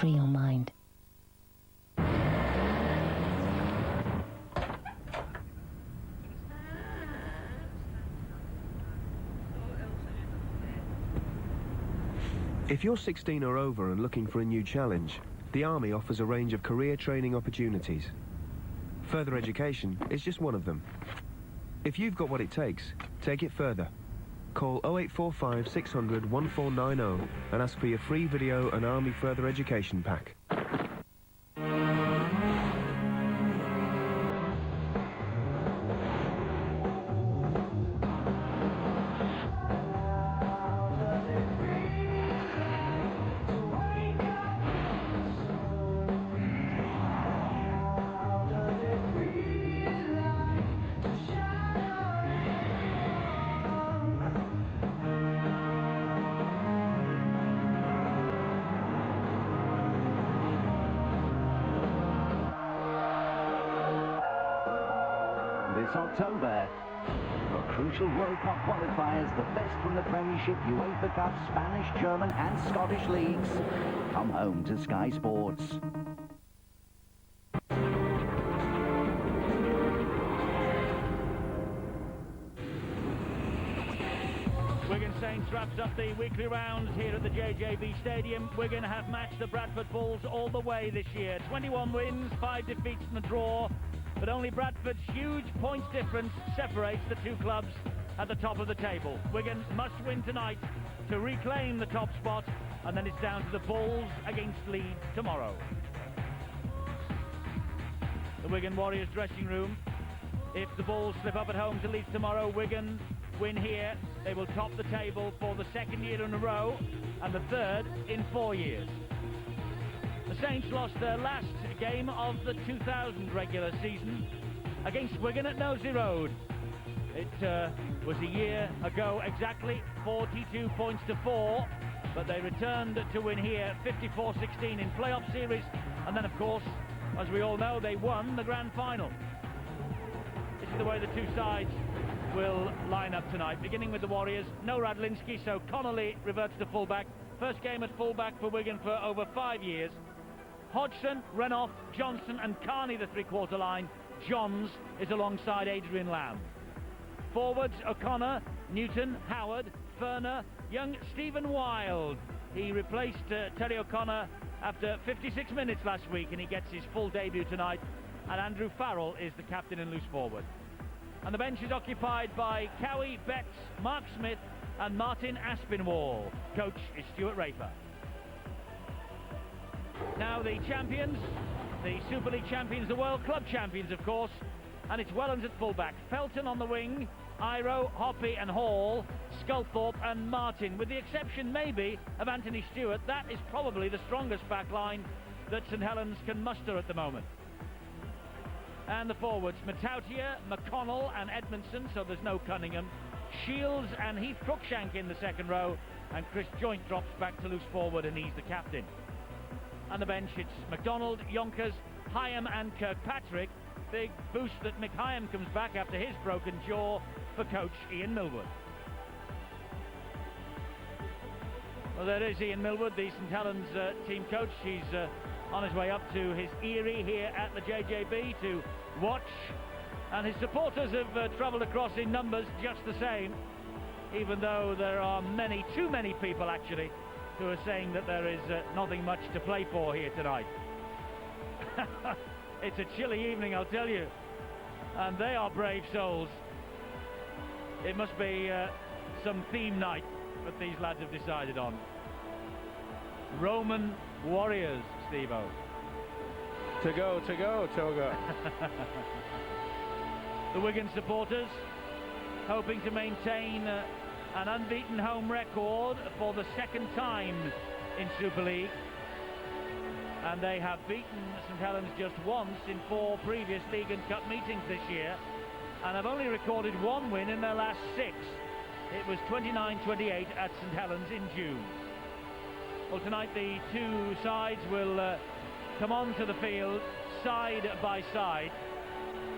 free your mind. If you're 16 or over and looking for a new challenge, the Army offers a range of career training opportunities. Further education is just one of them. If you've got what it takes, take it further. Call 0845 600 1490 and ask for your free video and Army further education pack. This October, for crucial World Cup qualifiers, the best from the Premiership, UEFA Cup, Spanish, German and Scottish leagues come home to Sky Sports. Wigan Saints wraps up the weekly rounds here at the JJB Stadium. Wigan have matched the Bradford Bulls all the way this year. 21 wins, 5 defeats and a draw. But only Bradford's huge points difference separates the two clubs at the top of the table. Wigan must win tonight to reclaim the top spot, and then it's down to the Bulls against Leeds tomorrow. The Wigan Warriors dressing room. If the Bulls slip up at home to Leeds tomorrow, Wigan win here, they will top the table for the second year in a row and the third in 4 years. The Saints lost their last game of the 2000 regular season against Wigan at Nosey Road. It was a year ago exactly, 42 points to 4, but they returned to win here 54-16 in playoff series, and then of course, as we all know, they won the grand final. This is the way the two sides will line up tonight, beginning with the Warriors. No Radlinski, so Connolly reverts to fullback. First game at fullback for Wigan for over 5 years. Hodgson, Renoff, Johnson and Carney the three-quarter line. Johns is alongside Adrian Lamb. Forwards, O'Connor, Newton, Howard, Ferner, young Stephen Wild. He replaced Terry O'Connor after 56 minutes last week, and he gets his full debut tonight. And Andrew Farrell is the captain and loose forward. And the bench is occupied by Cowie, Betts, Mark Smith and Martin Aspinwall. Coach is Stuart Raper. Now the champions, the Super League champions, the World Club champions of course, and it's Wellens at fullback, Felton on the wing, Iro, Hoppy and Hall, Sculthorpe and Martin, with the exception maybe of Anthony Stewart. That is probably the strongest back line that St Helens can muster at the moment. And the forwards, Matautier, McConnell and Edmondson, so there's no Cunningham, Shields and Heath Cruikshank in the second row, and Chris Joint drops back to loose forward and he's the captain. And the bench, it's MacDonald, Yonkers, Hyam and Kirkpatrick. Big boost that Mick Hyam comes back after his broken jaw for coach Ian Millwood. Well, there is Ian Millwood, the St Helens team coach. He's on his way up to his eyrie here at the JJB to watch. And his supporters have travelled across in numbers just the same, even though there are many, too many people actually, who are saying that there is nothing much to play for here tonight. It's a chilly evening, I'll tell you, and they are brave souls. It must be some theme night that these lads have decided on. Roman Warriors, Steve-O. To go, Toga. The Wigan supporters hoping to maintain an unbeaten home record for the second time in Super League, and they have beaten St Helens just once in 4 previous league and cup meetings this year, and have only recorded 1 win in their last 6. It was 29-28 at St Helens in June. Well, tonight the two sides will come onto the field side by side,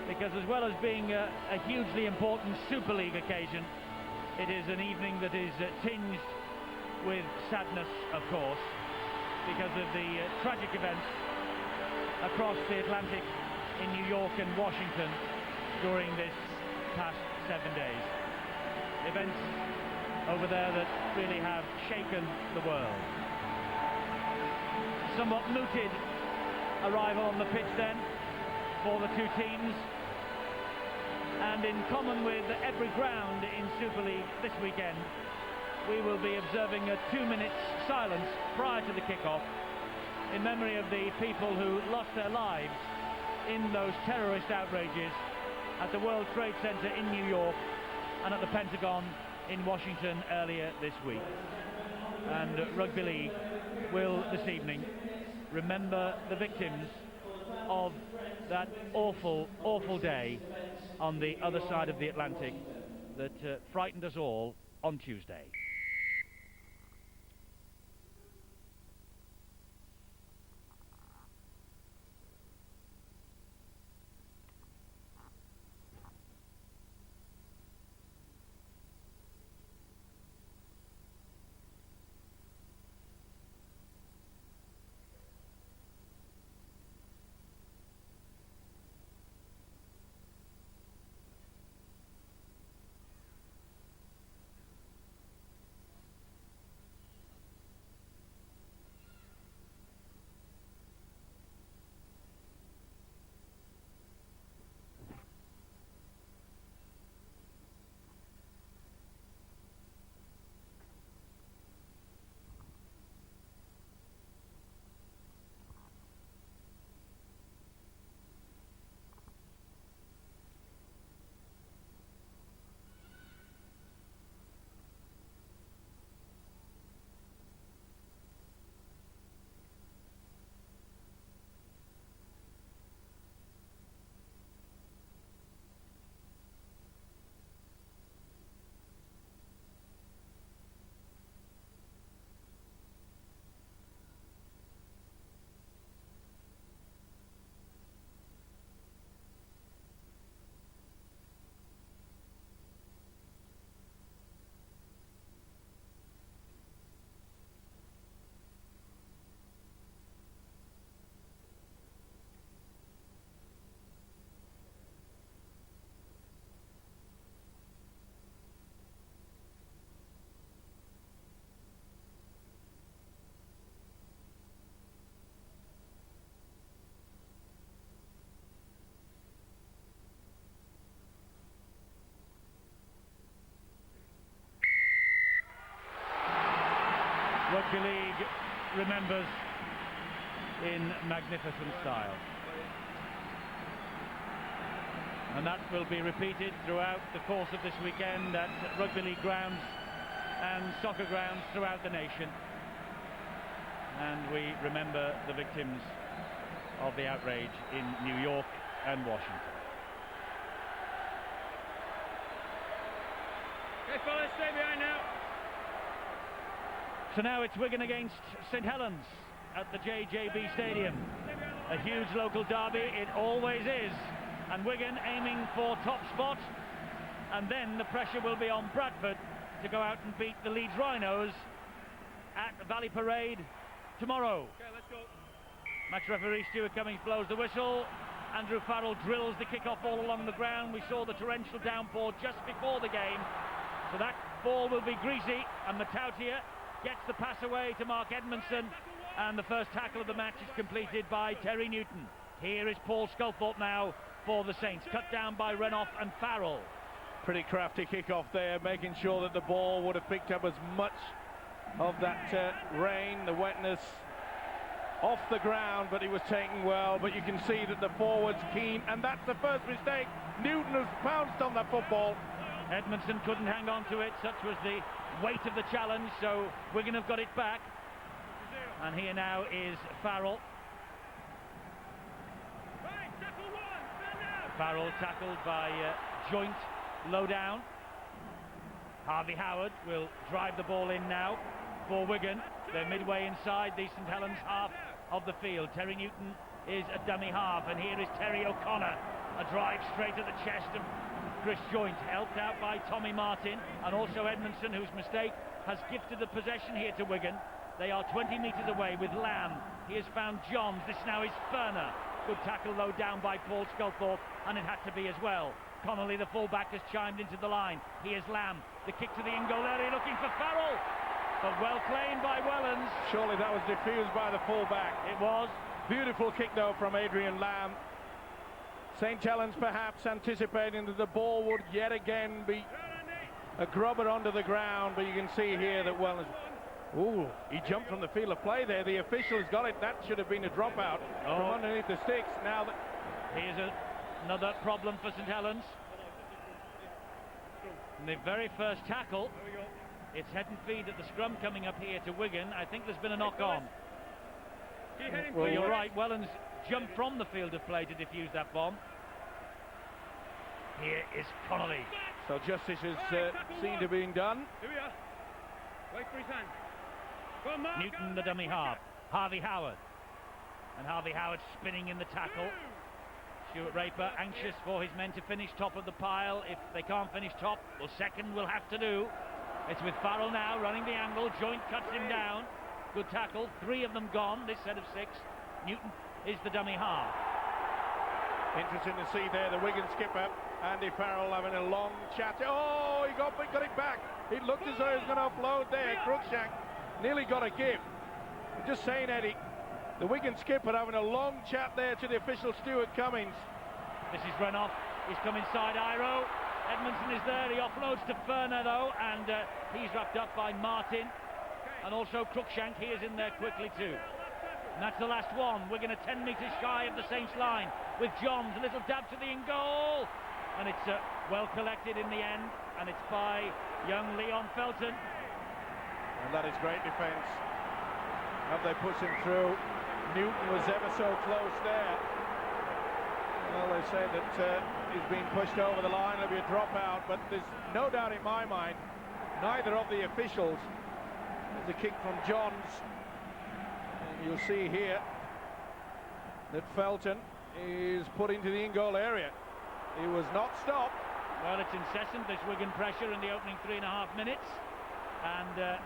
because as well as being a hugely important Super League occasion, it is an evening that is tinged with sadness, of course. because of the tragic events across the Atlantic in New York and Washington during this past 7 days. Events over there that really have shaken the world. Somewhat mooted arrival on the pitch then for the two teams, and in common with every ground in Super League this weekend, we will be observing a 2-minute silence prior to the kick-off in memory of the people who lost their lives in those terrorist outrages at the World Trade Center in New York and at the Pentagon in Washington earlier this week. And Rugby League will this evening remember the victims of that awful, awful day on the other side of the Atlantic that frightened us all on Tuesday. Rugby League remembers in magnificent style. And that will be repeated throughout the course of this weekend at Rugby League grounds and soccer grounds throughout the nation. And we remember the victims of the outrage in New York and Washington. Okay, fellas, stay behind now. So now it's Wigan against St Helens at the JJB Stadium. A huge local derby, it always is. And Wigan aiming for top spot. And then the pressure will be on Bradford to go out and beat the Leeds Rhinos at Valley Parade tomorrow. Okay, let's go. Match referee Stuart Cummings blows the whistle. Andrew Farrell drills the kick-off all along the ground. We saw the torrential downpour just before the game. So that ball will be greasy, and Matautia gets the pass away to Mark Edmondson, and the first tackle of the match is completed by Terry Newton. Here is Paul Sculthorpe now for the Saints, cut down by Renouf and Farrell. Pretty crafty kick-off there, making sure that the ball would have picked up as much of that rain, the wetness, off the ground, but he was taken well. But you can see that the forward's keen, and that's the first mistake. Newton has pounced on that football. Edmondson couldn't hang on to it, such was the weight of the challenge, so Wigan have got it back. And here now is Farrell. Farrell tackled by Joint, low down. Harvey Howard will drive the ball in now for Wigan. They're midway inside the St Helens half of the field. Terry Newton is a dummy half, and here is Terry O'Connor. A drive straight at the chest of Chris Joint, helped out by Tommy Martin, and also Edmondson, whose mistake has gifted the possession here to Wigan. They are 20 metres away with Lamb. He has found Johns. This now is Furner. Good tackle low down by Paul Sculthorpe, and it had to be as well. Connolly, the fullback, has chimed into the line. Here's Lamb. The kick to the in-goal area, looking for Farrell. But well claimed by Wellens. Surely that was diffused by the fullback. It was. Beautiful kick, though, from Adrian Lamb. St. Helens perhaps anticipating that the ball would yet again be a grubber onto the ground, but you can see here that Wellens... Ooh, he jumped from the field of play there. The officials got it. That should have been a dropout from underneath the sticks. Now that... Here's another problem for St. Helens. In the very first tackle, it's head and feet at the scrum coming up here to Wigan. I think there's been a knock-on. Well, you're right, Wellens jumped from the field of play to defuse that bomb. Here is Connolly. So justice has seemed to be being done. Here we are. Wait for his hand. Newton, the dummy half. Harvey Howard. And Harvey Howard spinning in the tackle. Stuart Raper anxious for his men to finish top of the pile. If they can't finish top, well, second will have to do. It's with Farrell now running the angle. Joint cuts him down. Good tackle. 3 of them gone, this set of 6. Newton is the dummy half. Interesting to see there the Wigan skipper, Andy Farrell, having a long chat. Oh, he got it back. It looked as though he was going to offload there. Cruikshank nearly got a give. I'm just saying, Eddie, the Wigan skipper having a long chat there to the official Stuart Cummings. This is Renoff. He's come inside Iro. Edmondson is there. He offloads to Furner, though, and he's wrapped up by Martin. And also Cruikshank, he is in there quickly too. And that's the last one. Wigan are 10 metres shy of the Saints line with Johns. A little dab to the in-goal. And it's well collected in the end. And it's by young Leon Felton. And that is great defence. Have they pushed him through? Newton was ever so close there. Well, they say that he's been pushed over the line. It'll be a dropout. But there's no doubt in my mind, neither of the officials. There's a kick from Johns. And you'll see here that Felton is put into the in-goal area. He was not stopped. Well, it's incessant, this Wigan pressure in the opening 3.5 minutes. And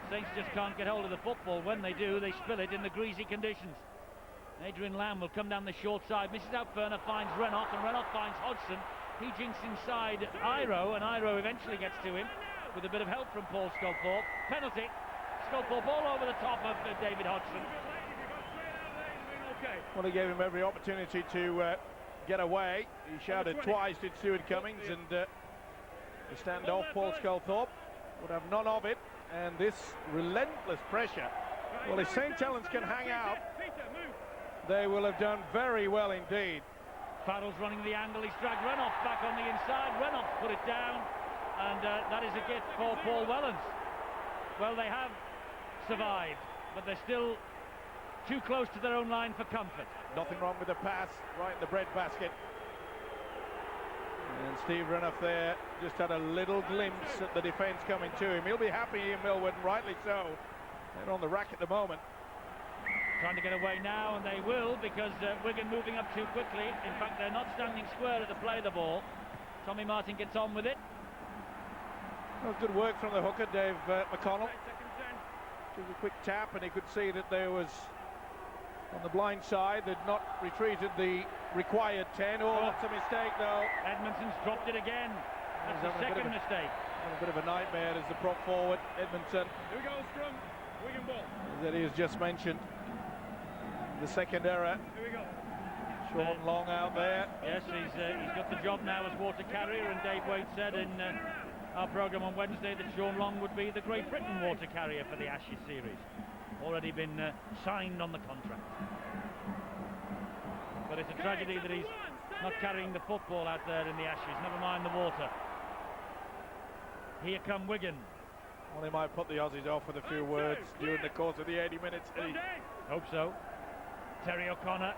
Saints just can't get hold of the football. When they do, they spill it in the greasy conditions. Adrian Lamb will come down the short side. Misses out Furner, finds Renoff, and Renoff finds Hodgson. He jinks inside Iro, and Iro eventually gets to him with a bit of help from Paul Sculthorpe. Penalty. Sculthorpe all over the top of David Hodgson. Well, he gave him every opportunity to get away. He shouted twice, did Stuart Cummings, and the standoff, Paul Sculthorpe would have none of it. And this relentless pressure, well, if St. Helens can hang out, they will have done very well indeed. Farrell's running the angle. He's dragged Renoff back on the inside. Renoff put it down, and that is a gift for Paul Wellens. Well, they have survived, but they're still too close to their own line for comfort. Nothing wrong with the pass, right in the breadbasket. And Steve Renoff there just had a little glimpse at the defence coming to him. He'll be happy in Millwood, and rightly so. They're on the rack at the moment. Trying to get away now, and they will, because Wigan moving up too quickly. In fact, they're not standing square at the play of the ball. Tommy Martin gets on with it. Well, good work from the hooker, Dave McConnell. Just a quick tap, and he could see that there was, on the blind side, they'd not retreated the required 10. Oh, that's a mistake, though. Edmondson's dropped it again. That's the second mistake. A bit of a nightmare as the prop forward, Edmondson. Here we go, scrum. Wigan ball. That he has just mentioned. The second error. Here we go. Sean Long out there. Yes, he's got the job now as water carrier, and Dave Wade said in our programme on Wednesday that Sean Long would be the Great Britain water carrier for the Ashes series. Already been signed on the contract. But it's a tragedy that he's not carrying the football out there in the Ashes, never mind the water. Here come Wigan. Well, he might put the Aussies off with a few words during the course of the 80 minutes. Hope so. Terry O'Connor,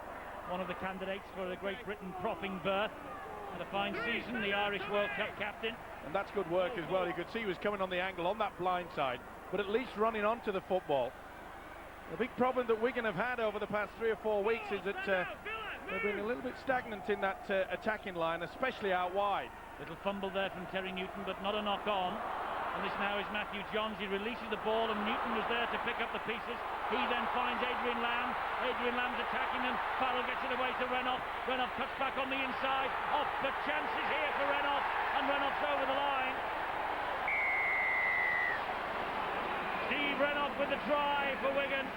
one of the candidates for the Great Britain propping berth. Had a fine season, the Irish World Cup captain. And that's good work as well. You could see he was coming on the angle on that blind side, but at least running onto the football. The big problem that Wigan have had over the past 3 or 4 weeks is that they've been a little bit stagnant in that attacking line, especially out wide. Little fumble there from Terry Newton, but not a knock-on. And this now is Matthew Johns. He releases the ball and Newton was there to pick up the pieces. He then finds Adrian Lamb. Adrian Lamb's attacking them. Farrell gets it away to Renouf. Renouf cuts back on the inside. Off the chances here for Renouf. And Renouf's over the line. Steve Renouf with the try for Wigan.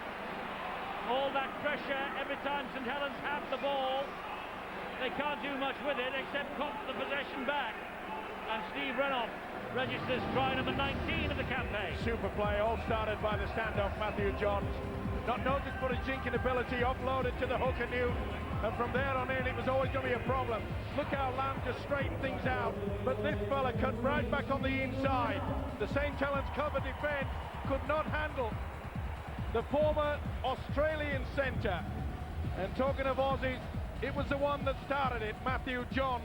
All that pressure every time St Helens have the ball. They can't do much with it except cough the possession back. And Steve Renouf registers try number 19 of the campaign. Super play, all started by the standoff Matthew Johns. Not noticed for his jinking ability, offloaded to the hooker Newton, and from there on in it was always going to be a problem. Look how Lamb just straightened things out, but this fella cut right back on the inside. The St Helens cover defence could not handle the former Australian centre. And talking of Aussies, it was the one that started it, Matthew Johns.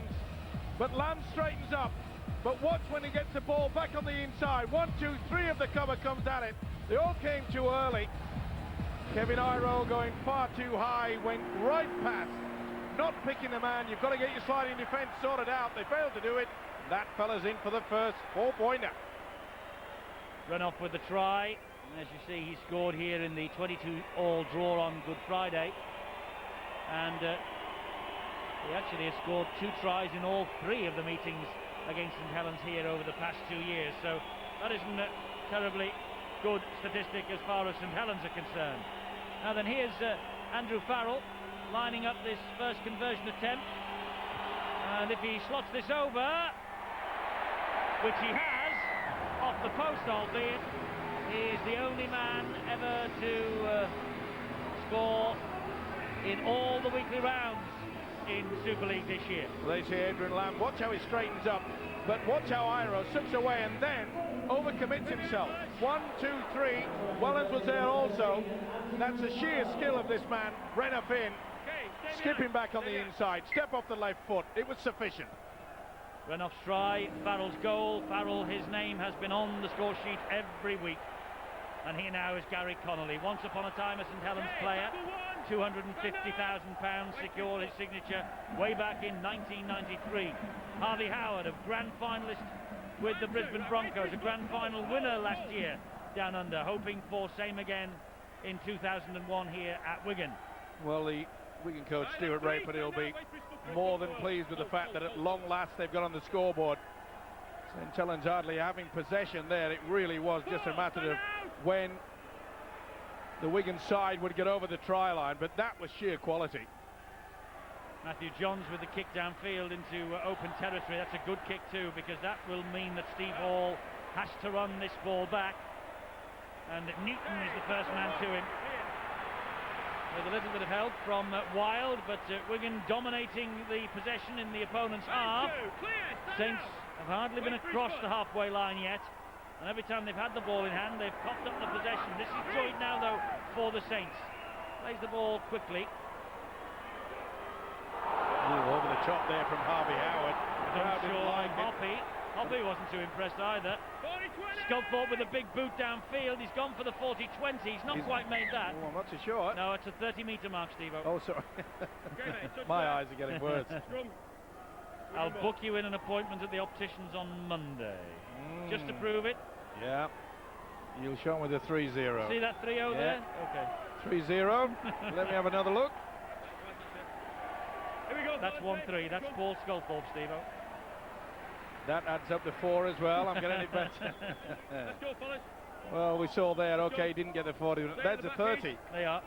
But Lamb straightens up. But watch when he gets the ball back on the inside. 1, 2, 3 of the cover comes at it. They all came too early. Kevin Iro going far too high, went right past, not picking the man. You've got to get your sliding defence sorted out. They failed to do it. That fella's in for the first 4-pointer. Renouf with the try. And as you see, he scored here in the 22-all draw on Good Friday. And he actually has scored 2 tries in all 3 of the meetings against St Helens here over the past 2 years, so that isn't a terribly good statistic as far as St Helens are concerned. Now then, here's Andrew Farrell lining up this first conversion attempt, and if he slots this over, which he has, off the post albeit, he is the only man ever to score in all the weekly rounds in Super League this year. Well, they see Adrian Lamb. Watch how he straightens up, but watch how Iro slips away and then overcommits himself. 1, 2, 3. Wellens was there also. That's the sheer skill of this man. Renouf in, skipping back on the inside, step off the left foot. It was sufficient. Renouf's try, Farrell's goal. Farrell, his name has been on the score sheet every week. And here now is Gary Connolly. Once upon a time a St Helens player, £250,000 secure his signature way back in 1993. Harvey Howard, a grand finalist with the Brisbane Broncos, a grand final winner last year down under, hoping for same again in 2001 here at Wigan. Well, the Wigan coach Stuart Raper will be more than pleased with the fact that at long last they've got on the scoreboard. St Helens hardly having possession there. It really was just a matter of when the Wigan side would get over the try line, but that was sheer quality. Matthew Johns with the kick downfield into open territory. That's a good kick too, because that will mean that Steve Hall has to run this ball back, and Newton is the first man to him with a little bit of help from Wild, but Wigan dominating the possession in the opponent's half. Saints have hardly been across the halfway line yet, and every time they've had the ball in hand they've coughed up the possession. This is joint now though for the Saints. Plays the ball quickly. Ooh, over the top there from Harvey Howard. Hoppy wasn't too impressed either. Sculthorpe with a big boot downfield. He's gone for the 40-20. He's not quite made that. Oh, I'm not too sure. No, it's a 30-metre mark, Steve-O. Oh, sorry. My eyes are getting worse. I'll book you in an appointment at the opticians on Monday. Just to prove it. Yeah. You'll show him with a 3-0. See that 3-0 there? Okay. 3-0. Let me have another look. Here we go. That's 1-3. That's Paul Sculthorpe, Steve-O. That adds up to 4 as well. I'm getting it better. Let's go, fellas. Well, we saw there. Okay, didn't get the 40. That's a 30. They are.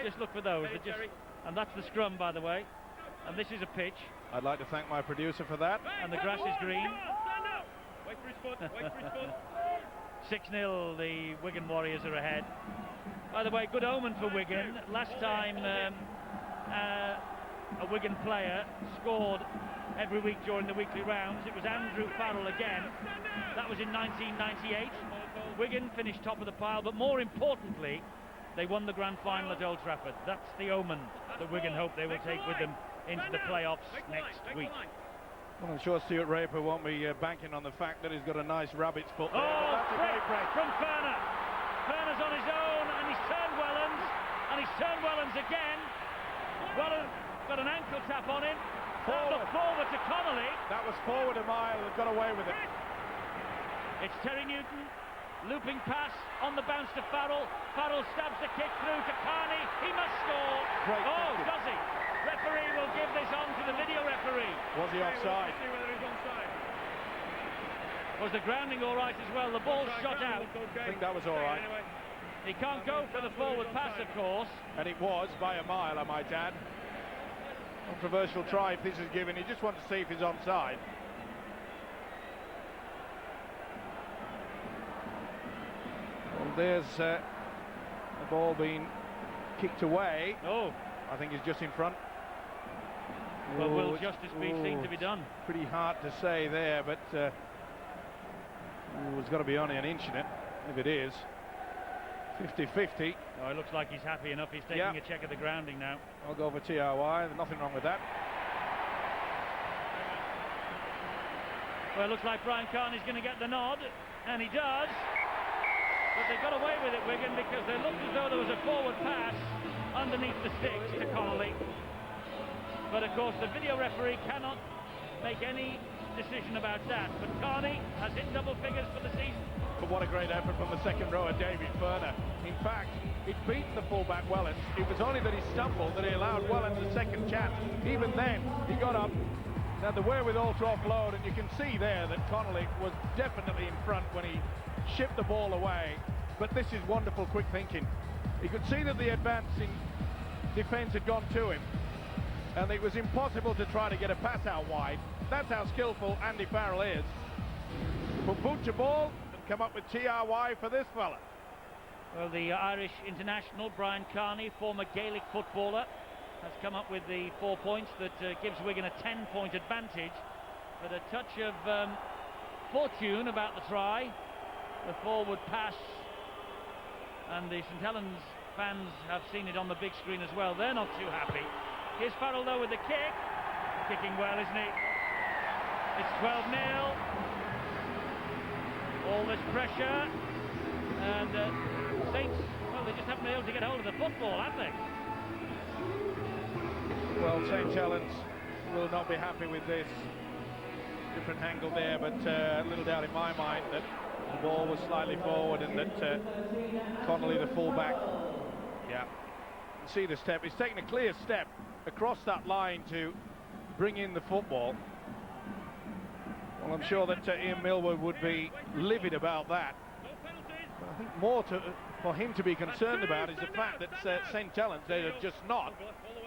Just look for those. And that's the scrum, by the way. And this is a pitch. I'd like to thank my producer for that. And the grass is green. Stand up. Wait for his foot. Wait for his foot. 6-0, the Wigan Warriors are ahead. By the way, good omen for Wigan. Last time a Wigan player scored every week during the weekly rounds, it was Andrew Farrell again. That was in 1998. Wigan finished top of the pile, but more importantly, they won the grand final at Old Trafford. That's the omen that Wigan hope they will take with them into the playoffs next week. Well, I'm sure Stuart Raper won't be banking on the fact that he's got a nice rabbit's foot there. Oh, That's a great break from Ferner. Ferner's on his own, and he's turned Wellens, and he's turned Wellens again. Wellens got an ankle tap on him. Forward to Connolly. That was forward a mile and got away with it. It's Terry Newton, looping pass on the bounce to Farrell. Farrell stabs the kick through to Carney. He must score. Great thinking. Does he? Referee will give this on to the video referee. Was he offside? See whether he's onside. Was the grounding all right as well? The ball shot out. I think that was all right. Anyway. He can't go for the forward pass, of course. And it was by a mile, I might add. Controversial try if this is given. He just wants to see if he's onside. Well, there's the ball being kicked away. Oh, I think he's just in front. well, will justice be seen to be done? Pretty hard to say there, but it's got to be only an inch in it, if it is. 50-50. Oh, it looks like he's happy enough. He's taking a check of the grounding now. I'll go for TRY. There's nothing wrong with that. Well, it looks like Brian Carney's going to get the nod, and he does. But they got away with it, Wigan, because they looked as though there was a forward pass underneath the sticks to Connolly. But of course, the video referee cannot make any decision about that. But Carney has hit double figures for the season. But what a great effort from the second rower, David Furner. In fact, it beat the fullback Wellens. It was only that he stumbled that he allowed Wellens a second chance. Even then, he got up, had the wherewithal to offload, and you can see there that Connolly was definitely in front when he shipped the ball away. But this is wonderful quick thinking. He could see that the advancing defence had gone to him, and it was impossible to try to get a pass out wide. That's how skillful Andy Farrell is. But boot your ball and come up with TRY for this fella. Well, the Irish international, Brian Carney, former Gaelic footballer, has come up with the 4 points that gives Wigan a 10-point advantage. But a touch of fortune about the try, the forward pass, and the St Helens fans have seen it on the big screen as well. They're not too happy. Here's Farrell though with the kick. Kicking well, isn't he? It's 12-0. All this pressure, and Saints, well, they just haven't been able to get hold of the football, have they? Well, St Helens will not be happy with this. Different angle there, but little doubt in my mind that the ball was slightly forward and that Connolly, the fullback, see the step. He's taken a clear step across that line to bring in the football. Well, I'm sure that Ian Millward would be livid about that. But I think more for him to be concerned about is the fact that St Helens, they are just not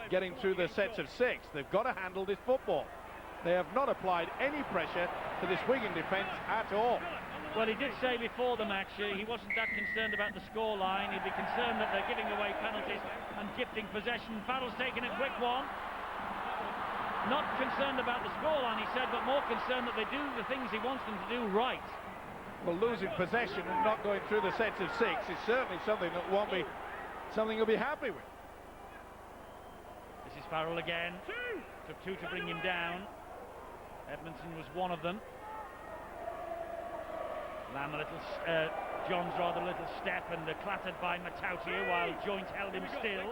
getting through the sets of six. They've got to handle this football. They have not applied any pressure to this Wigan defence at all. Well, he did say before the match he wasn't that concerned about the scoreline. He'd be concerned that they're giving away penalties and gifting possession. Farrell's taken a quick one. Not concerned about the scoreline, he said, but more concerned that they do the things he wants them to do right. Well, losing possession and not going through the sets of six is certainly something that won't be something he'll be happy with. This is Farrell again. Took two to bring him down. Edmondson was one of them. Lamb a little, John's rather a little step and clattered by Matautia while Joint held him still.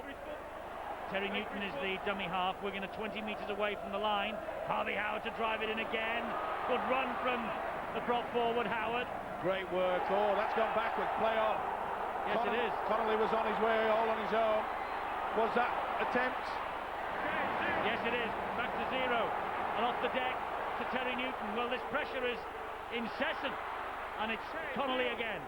Terry Newton is the dummy half. We're going to 20 metres away from the line. Harvey Howard to drive it in again. Good run from the prop forward, Howard. Great work. Oh, that's gone backwards. Play on. Yes, it is. Connolly was on his way, all on his own. Was that attempt? Yes, it is. Back to zero. And off the deck to Terry Newton. Well, this pressure is incessant. And it's Connolly again.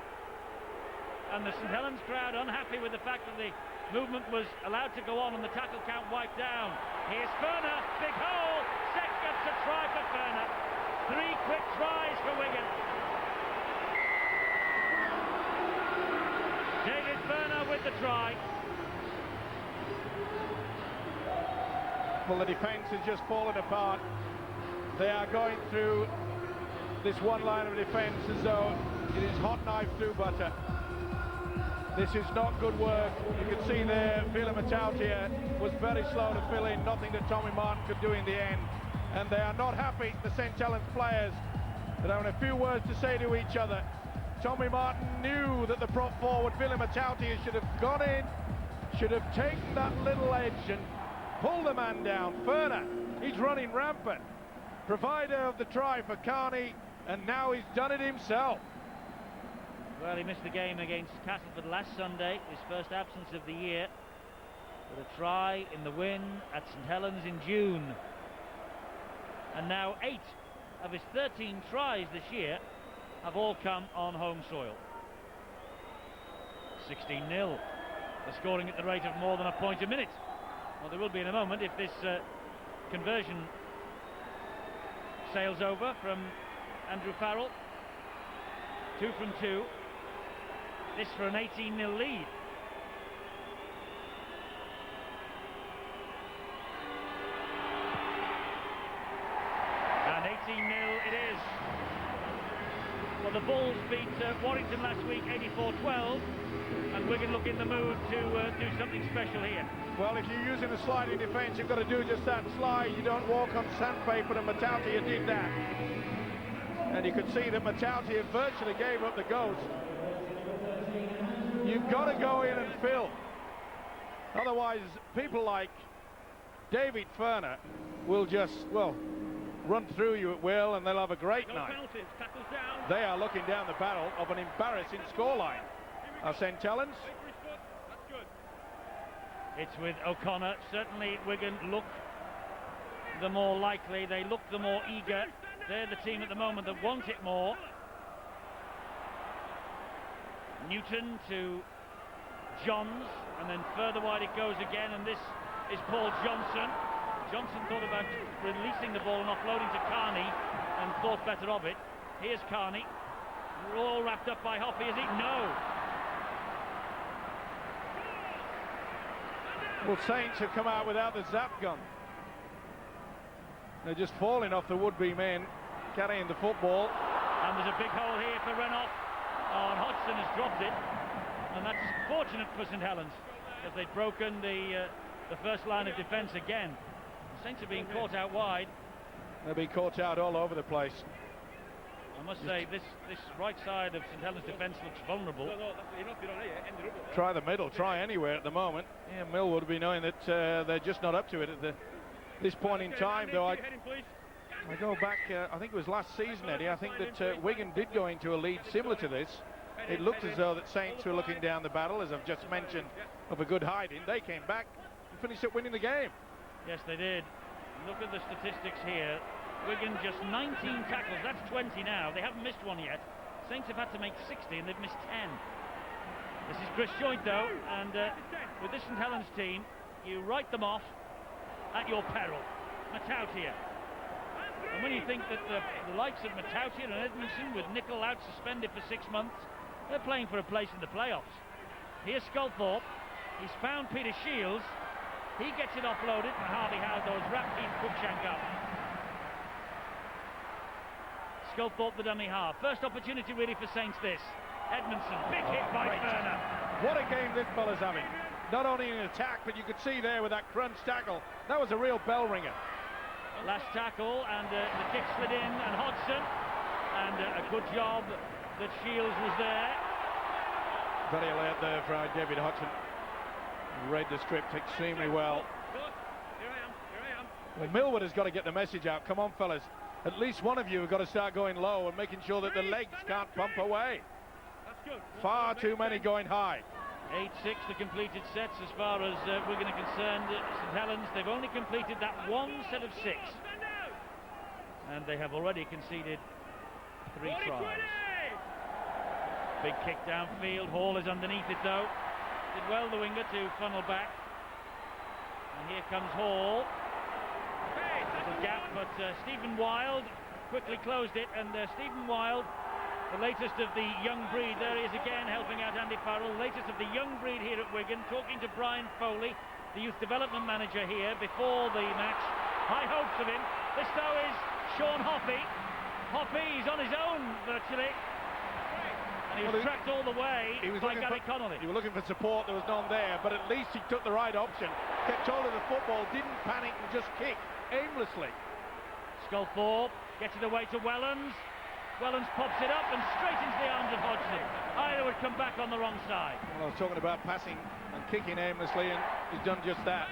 And the St Helens crowd unhappy with the fact that the movement was allowed to go on and the tackle count wiped down. Here's Furner. Big hole. Second to try for Furner. 3 quick tries for Wigan. David Furner with the try. Well, the defence has just fallen apart. They are going through this one line of defence as though it is hot knife through butter. This is not good work. You can see there, Phelan Matautia was very slow to fill in, nothing that Tommy Martin could do in the end. And they are not happy, the St Helens players, that have a few words to say to each other. Tommy Martin knew that the prop forward, Phelan Matautia, should have gone in, should have taken that little edge and pulled the man down. Furner, he's running rampant. Provider of the try for Carney, and now he's done it himself. Well, he missed the game against Castleford last Sunday, his first absence of the year, with a try in the win at St Helens in June. And now 8 of his 13 tries this year have all come on home soil. 16-0. They're scoring at the rate of more than a point a minute. Well, there will be in a moment if this conversion sails over from Andrew Farrell. 2 from 2. This for an 18-0 lead. And 18-0 it is. Well, the Bulls beat Warrington last week 84-12, and Wigan look in the mood to do something special here. Well, if you're using a sliding defence, you've got to do just that, slide. You don't walk on sandpaper, and Matautia did that. And you could see that Matautia virtually gave up the ghost. You've got to go in and fill. Otherwise, people like David Ferner will just, well, run through you at will, and they'll have a great night. They are looking down the barrel of an embarrassing scoreline. St Helens. It's with O'Connor. Certainly Wigan look the more likely, they look the more eager. They're the team at the moment that want it more. Newton to Johns, and then further wide it goes again, and this is Paul Johnson. Johnson thought about releasing the ball and offloading to Carney and thought better of it. Here's Carney. We're all wrapped up by Hoppy, is he? No. Well, Saints have come out without the zap gun. They're just falling off the would-be men carrying the football. And there's a big hole here for Renoff. Oh, and Hodgson has dropped it. And that's fortunate for St Helens, as they've broken the first line of defence again. The Saints are being caught out wide. They'll be caught out all over the place. I must say, this right side of St Helens' defence looks vulnerable. Try the middle, try anywhere at the moment. Yeah, Mill would be knowing that they're just not up to it at this point in time, though. I go back, I think it was last season, Eddie, I think that Wigan did go into a lead similar to this. It looked as though that Saints were looking down the barrel, as I've just mentioned, of a good hiding. They came back and finished up winning the game. Yes, they did. Look at the statistics here. Wigan just 19 tackles, that's 20 now. They haven't missed one yet. Saints have had to make 60 and they've missed 10. This is Chris Joint though, and with this St Helens team, you write them off at your peril. Matautia. And when you think that the likes of Matautia and Edmondson, with Nicol out suspended for 6 months, they're playing for a place in the playoffs. Here's Sculthorpe. He's found Peter Shields. He gets it offloaded, and Harvey Howdow's wrapped in Cruikshank up. Sculthorpe the dummy half. First opportunity really for Saints this. Edmondson, big hit by Ferner. What a game this fella's having. Not only in attack, but you could see there with that crunch tackle. That was a real bell ringer. Last tackle, and the kick slid in, and Hodgson. And a good job that Shields was there. Very alert there for David Hodgson. Read the script extremely well. Here I am. Well, Millwood has got to get the message out. Come on, fellas. At least one of you have got to start going low and making sure that the legs can't pump away. Far too many going high. 8-6 the completed sets as far as Wigan are concerned. St Helens, they've only completed that one set of 6. And they have already conceded 3 tries. Big kick downfield. Hall is underneath it though. Did well, the winger, to funnel back. And here comes Hall. Little gap, but Stephen Wild quickly closed it, and Stephen Wild, the latest of the young breed, there he is again helping out Andy Farrell, latest of the young breed here at Wigan, talking to Brian Foley, the youth development manager here, before the match. High hopes of him. This though is Sean Hoppy. Hoppy, he's on his own virtually. And he was tracked all the way by Gary Connolly. He was looking for support, there was none there, but at least he took the right option, kept hold of the football, didn't panic and just kick aimlessly. Sculthorpe gets it away to Wellens. Wellens pops it up and straight into the arms of Hodgson. Either would come back on the wrong side. Well, I was talking about passing and kicking aimlessly, and he's done just that.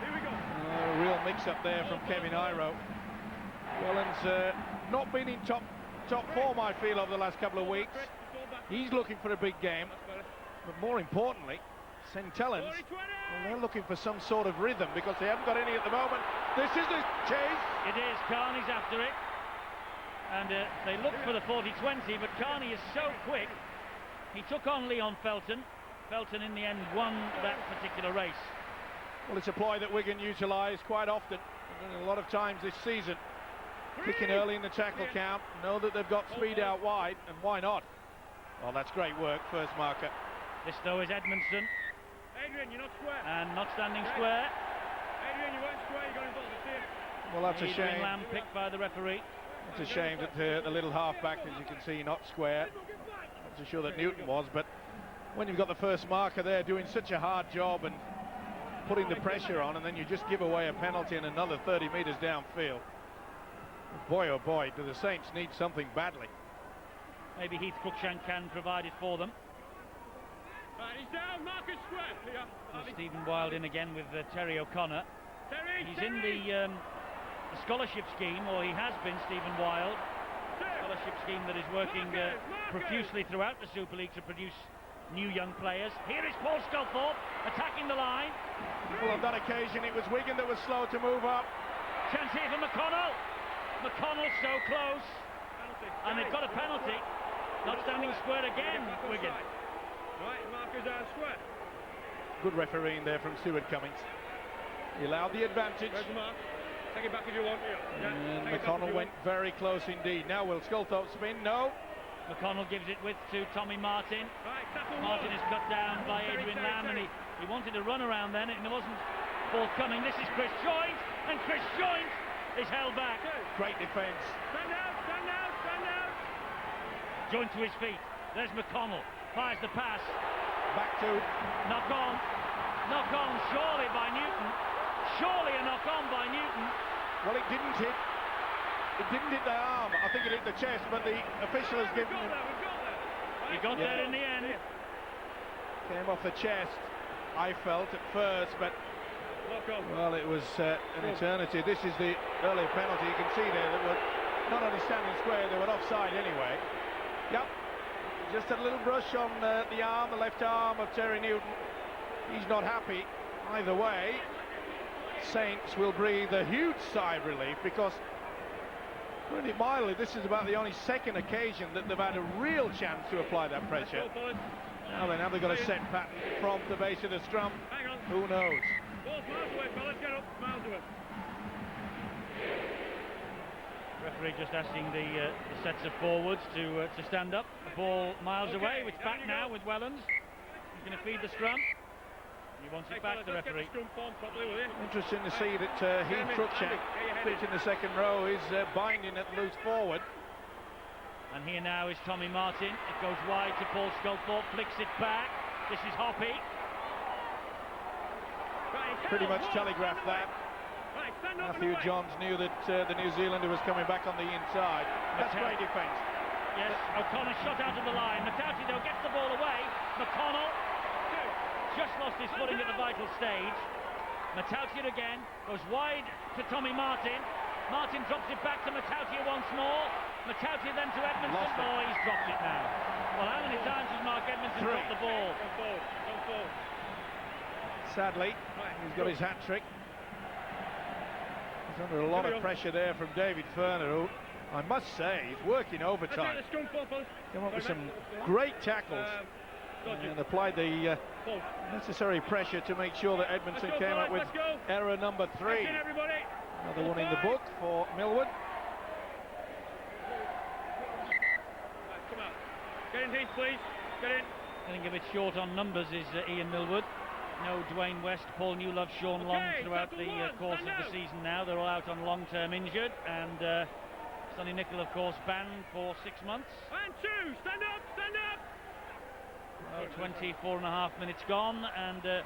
Here we go. A real mix-up there from Kevin Iro. Wellens not been in top form, I feel, over the last couple of weeks. He's looking for a big game, but more importantly, St Helens, well, they're looking for some sort of rhythm because they haven't got any at the moment. This is the chase. It is. Carney's after it. And they look for the 40-20, but Carney is so quick. He took on Leon Felton. Felton, in the end, won that particular race. Well, it's a ploy that Wigan utilise quite often, a lot of times this season. Picking early in the tackle count, know that they've got speed out wide, and why not? Well, that's great work, first marker. This, though, is Edmondson. Adrian, you're not square. And not standing square. Adrian, you weren't square, you got involved in the field. Well, that's a Adrian shame. Lamb picked by the referee. It's a shame that the little halfback, as you can see, not square. Not so sure that Newton was, but when you've got the first marker there doing such a hard job and putting the pressure on, and then you just give away a penalty and another 30 metres downfield. Boy, oh boy, do the Saints need something badly. Maybe Heath Cruikshank can provide it for them. Right, he's down, Marcus square. Stephen Wilde in again with Terry O'Connor. He's in the scholarship scheme, or he has been, Stephen Wilde. Scholarship scheme that is working profusely throughout the Super League to produce new young players. Here is Paul Sculthorpe attacking the line. Well, on that occasion, it was Wigan that was slow to move up. Chance here for McConnell. McConnell so close. And they've got a penalty. Not standing square again, Wigan. Right, markers down square. Good refereeing there from Stuart Cummings. He allowed the advantage. Where's the mark? Take it back if you want. And McConnell went very close indeed. Now will Sculthorpe spin? No. McConnell gives it with to Tommy Martin. Right, Martin is cut down by Adrian Lamb, and he wanted to run around then, and it wasn't forthcoming. This is Chris Joint, and Chris Joint is held back. Great defence. Stand out, stand out, stand out. Joint to his feet. There's McConnell. Fires the pass. Back to... Knock on. Knock on, surely by Newton. Surely a knock on by Newton. Well, it didn't hit. It didn't hit the arm. I think it hit the chest, but the official has given him... He got there in the end. Came off the chest, I felt at first, but... Well, it was an eternity. This is the earlier penalty. You can see there that were not only standing square, they were offside anyway. Yep. Just a little brush on the arm, the left arm of Terry Newton. He's not happy either way. Saints will breathe a huge sigh of relief because, putting it mildly, this is about the only second occasion that they've had a real chance to apply that pressure. Now then, have they got a set pattern from the base of the scrum? Hang on. Who knows? Ball's miles away, fellas. Get up. Miles away. Referee just asking the sets of forwards to stand up. The ball miles away. It's back now with Wellens. He's going to feed the scrum. He wants it back, the referee. Interesting to see that Heath Cruikshank, pitch in the second row, is binding at loose forward. And here now is Tommy Martin. It goes wide to Paul Sculthorpe, flicks it back. This is Hoppy. Pretty much telegraphed that. Matthew Johns knew that the New Zealander was coming back on the inside. That's great defence. Yes, O'Connor shot out of the line. Matauti, though, gets the ball away. McConnell just lost his footing at the vital stage. Matauti again, goes wide to Tommy Martin. Martin drops it back to Matauti once more. Matauti then to Edmondson. Oh, he's dropped it now. Well, how many times has Mark Edmondson dropped the ball? Sadly, he's got his hat-trick. He's under a lot of pressure there from David Ferner, who, I must say, is working overtime. Come up with some great tackles and applied the necessary pressure to make sure that Edmondson came up with error number 3. Another one in the book for Millwood. Come on. Get in, Heath, please. Get in. I think a bit short on numbers is Ian Millwood. No Dwayne West, Paul Newlove, Sean Long throughout the course of the season now. They're all out on long-term injured, and Sonny Nicol, of course, banned for 6 months. And 2, stand up, stand up! Well, 24.5 minutes gone, and at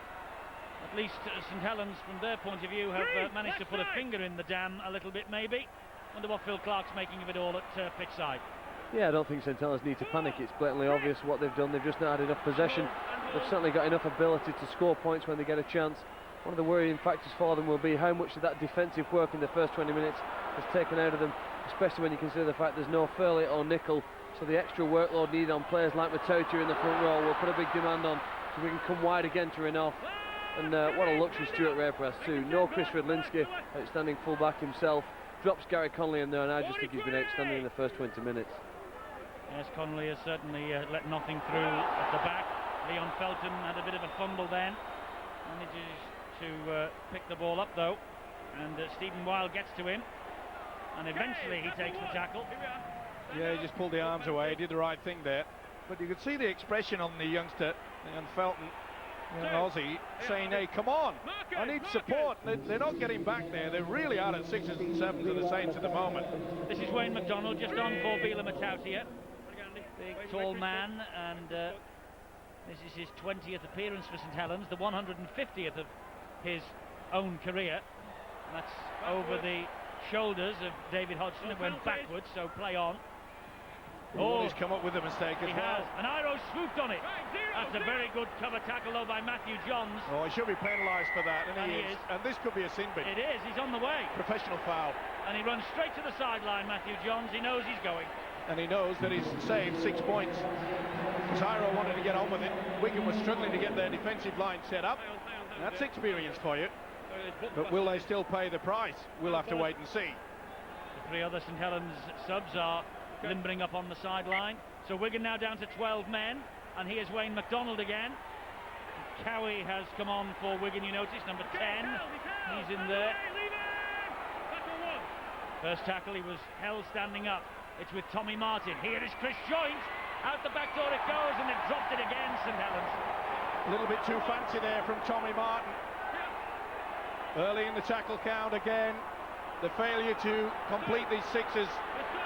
least St Helens, from their point of view, have managed to put a finger in the dam a little bit, maybe. Wonder what Phil Clark's making of it all at pitch side. Yeah, I don't think St Helens need to panic. It's blatantly obvious what they've done. They've just not had enough possession. They've certainly got enough ability to score points when they get a chance. One of the worrying factors for them will be how much of that defensive work in the first 20 minutes has taken out of them, especially when you consider the fact there's no Furley or Nicol So the extra workload needed on players like Matautia in the front row will put a big demand on, so we can come wide again to Renouf. And what a luxury Stuart Ray press too. No Chris Redlinski, outstanding full-back himself. Drops Gary Connolly in there, and I just think he's been outstanding in the first 20 minutes. Yes, Connolly has certainly let nothing through at the back. Leon Felton had a bit of a fumble then. Manages to pick the ball up though. And Stephen Wilde gets to him. And eventually he takes the tackle. Yeah, he just pulled the arms away. He did the right thing there. But you could see the expression on the youngster, Leon Felton, Aussie, saying, hey, come on, I need support. They're not getting back there. They're really out at 6s and 7s of the Saints at the moment. This is Wayne McDonald just on for Bila Matautia. Big tall man, and this is his 20th appearance for St Helens, the 150th of his own career. And that's over the shoulders of David Hodgson. It went backwards, so play on. Oh, he's come up with a mistake as well. He has, and Iro swooped on it. That's a very good cover tackle though by Matthew Johns. Oh, he should be penalised for that, and he is. And this could be a sin bin. It is, he's on the way. Professional foul. And he runs straight to the sideline, Matthew Johns. He knows he's going. And he knows that he's saved 6 points. Tyro wanted to get on with it. Wigan was struggling to get their defensive line set up. That's experience for you. But will they still pay the price? We'll have to wait and see. The 3 other St Helens subs are limbering up on the sideline. So Wigan now down to 12 men, and here's Wayne McDonald again. Cowie has come on for Wigan, you notice, number 10. He's in there. First tackle, he was held standing up. It's with Tommy Martin. Here is Chris Joint. Out the back door it goes, and they've dropped it again, St Helens. A little bit too fancy there from Tommy Martin. Early in the tackle count again. The failure to complete these 6s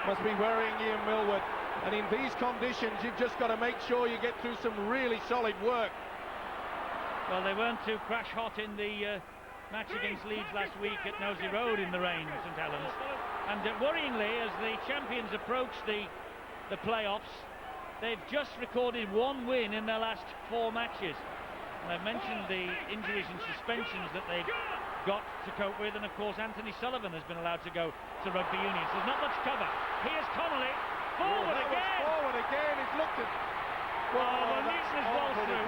must be worrying Ian Millward. And in these conditions, you've just got to make sure you get through some really solid work. Well, they weren't too crash hot in the match against Leeds last week at Nosey Road in the rain, St Helens. And worryingly, as the champions approach the playoffs, they've just recorded 1 win in their last 4 matches. And I've mentioned the injuries and suspensions that they've got to cope with, and of course Anthony Sullivan has been allowed to go to rugby union, so there's not much cover. Here's Connolly, forward again! Forward again, he's looked at... Well, Newton has waltzed through.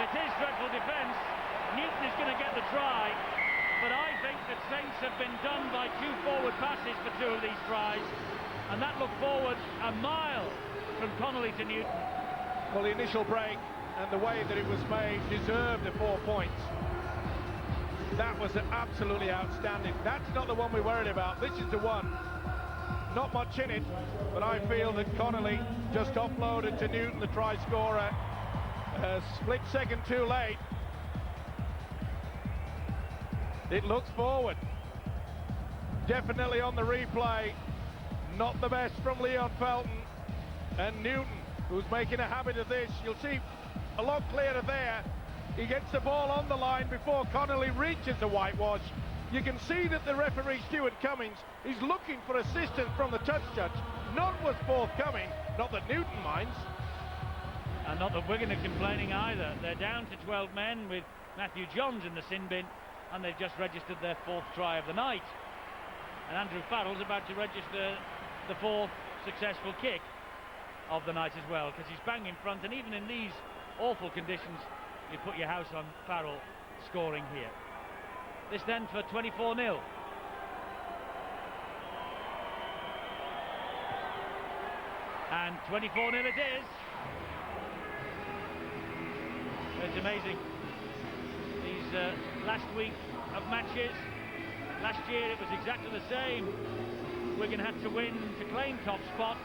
It is dreadful defence. Newton is going to get the try, but I think that Saints have been done by 2 forward passes for 2 of these tries, and that looked forward a mile from Connolly to Newton. Well, the initial break and the way that it was made deserved the 4 points. That was absolutely outstanding. That's not the one we're worried about. This is the one. Not much in it, but I feel that Connolly just offloaded to Newton, the try scorer, a split second too late. It looks forward. Definitely on the replay. Not the best from Leon Felton. And Newton, who's making a habit of this. You'll see a lot clearer there. He gets the ball on the line before Connolly reaches the whitewash. You can see that the referee, Stuart Cummings, is looking for assistance from the touch judge. None was forthcoming, not that Newton minds. And not that Wigan are complaining either. They're down to 12 men with Matthew Johns in the sin bin, and they've just registered their 4th try of the night. And Andrew Farrell's about to register the 4th successful kick of the night as well, because he's bang in front, and even in these awful conditions, you put your house on Farrell scoring here. This then for 24-0. And 24-0 it is. It's amazing. These last week of matches, last year it was exactly the same. Wigan had to win to claim top spot,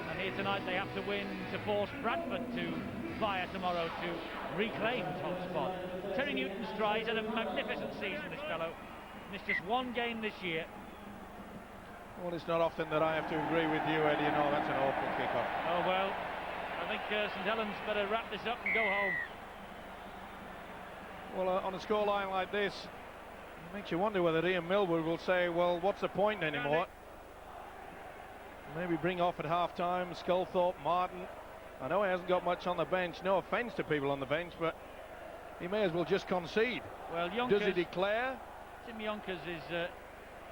and here tonight they have to win to force Bradford to fire tomorrow to reclaim top spot. Terry Newton's try. He's had a magnificent season, this fellow. Missed just 1 game this year. Well, it's not often that I have to agree with you, Eddie. No, that's an awful kick-off. Oh, well, I think St Helens better wrap this up and go home. Well, on a scoreline like this, it makes you wonder whether Ian Millward will say, well, what's the point anymore? Maybe bring off at half-time Sculthorpe, Martin. I know he hasn't got much on the bench. No offence to people on the bench, but he may as well just concede. Well, Yonkers, does he declare? Tim Yonkers is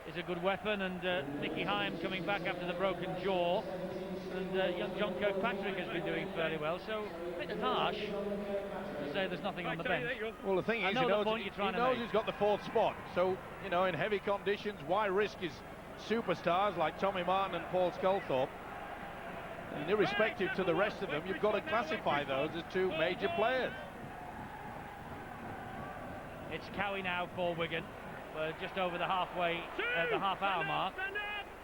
is a good weapon, and Nicky Hyam coming back after the broken jaw, and young John Kirkpatrick has been doing fairly well, so a bit harsh to say there's nothing on the bench. Well, the thing is, he knows he's got the fourth spot, so, you know, in heavy conditions, why risk his superstars like Tommy Martin and Paul Sculthorpe? And irrespective to the rest of them, you've got to classify those as two major players. It's Cowie now for Wigan. We're just over the halfway, the half-hour mark.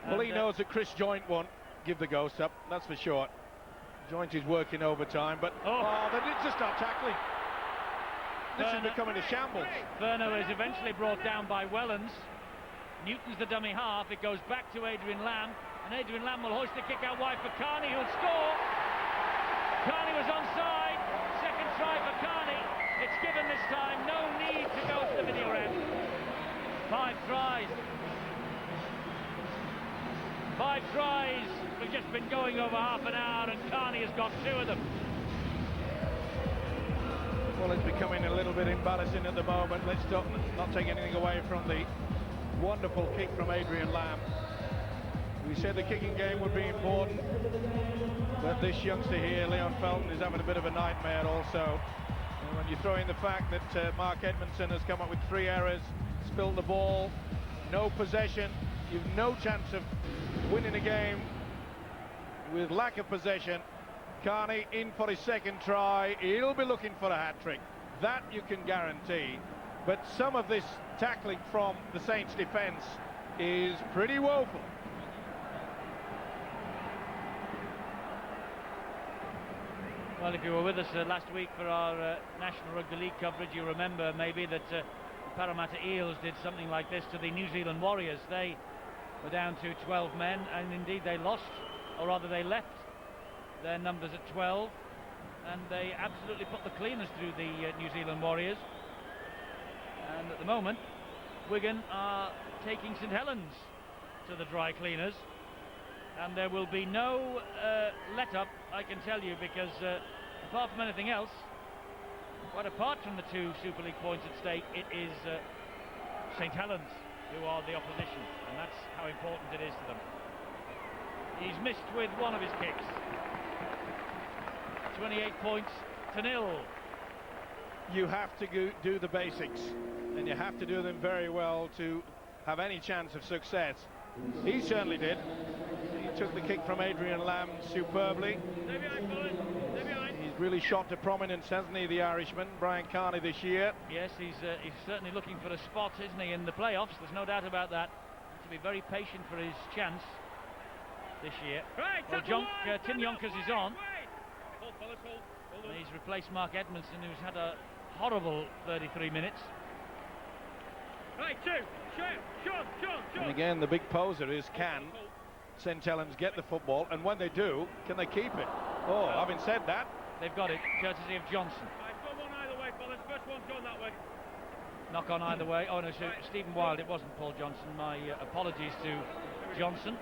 Well, he knows that Chris Joint won't give the ghost up, that's for sure. Joint is working overtime, but they did just start tackling. This is becoming a shambles. Furno is eventually brought down by Wellens. Newton's the dummy half. It goes back to Adrian Lamb, and Adrian Lamb will hoist the kick out wide for Carney, who'll score. Carney was onside. Second try for Carney. It's given this time. No need to go to the video ref. 5 tries. 5 tries. We've just been going over half an hour, and Carney has got 2 of them. Well, it's becoming a little bit embarrassing at the moment. Let's not take anything away from the wonderful kick from Adrian Lamb. We said the kicking game would be important, but this youngster here, Leon Felton, is having a bit of a nightmare also. And when you throw in the fact that Mark Edmondson has come up with 3 errors, spilled the ball, no possession, you've no chance of winning a game with lack of possession. Carney in for his second try. He'll be looking for a hat-trick. That you can guarantee. But some of this tackling from the Saints defence is pretty woeful. Well, if you were with us last week for our National Rugby League coverage, you remember maybe that the Parramatta Eels did something like this to the New Zealand Warriors. They were down to 12 men, and indeed they lost, or rather they left their numbers at 12, and they absolutely put the cleaners through the New Zealand Warriors. And at the moment, Wigan are taking St Helens to the dry cleaners, and there will be no let-up, I can tell you, because apart from anything else, quite apart from the 2 Super League points at stake, it is St Helens who are the opposition, and that's how important it is to them. He's missed with one of his kicks. 28 points to 0. You have to do the basics, and you have to do them very well to have any chance of success. He certainly did. He took the kick from Adrian Lamb superbly. He's really shot to prominence, hasn't he, the Irishman, Brian Carney, this year? Yes, he's certainly looking for a spot, isn't he, in the playoffs. There's no doubt about that. To be very patient for his chance this year. Well, Tim Yonkers is on. And he's replaced Mark Edmondson, who's had a horrible 33 minutes. Right, 2. And again, the big poser is, can St Helens get the football, and when they do, can they keep it? Oh, having said that, they've got it, courtesy of Johnson. Right, go one either way, fellas. First one's going that way. Knock on either way. Oh no, Stephen Wilde, it wasn't Paul Johnson. My apologies to Johnson.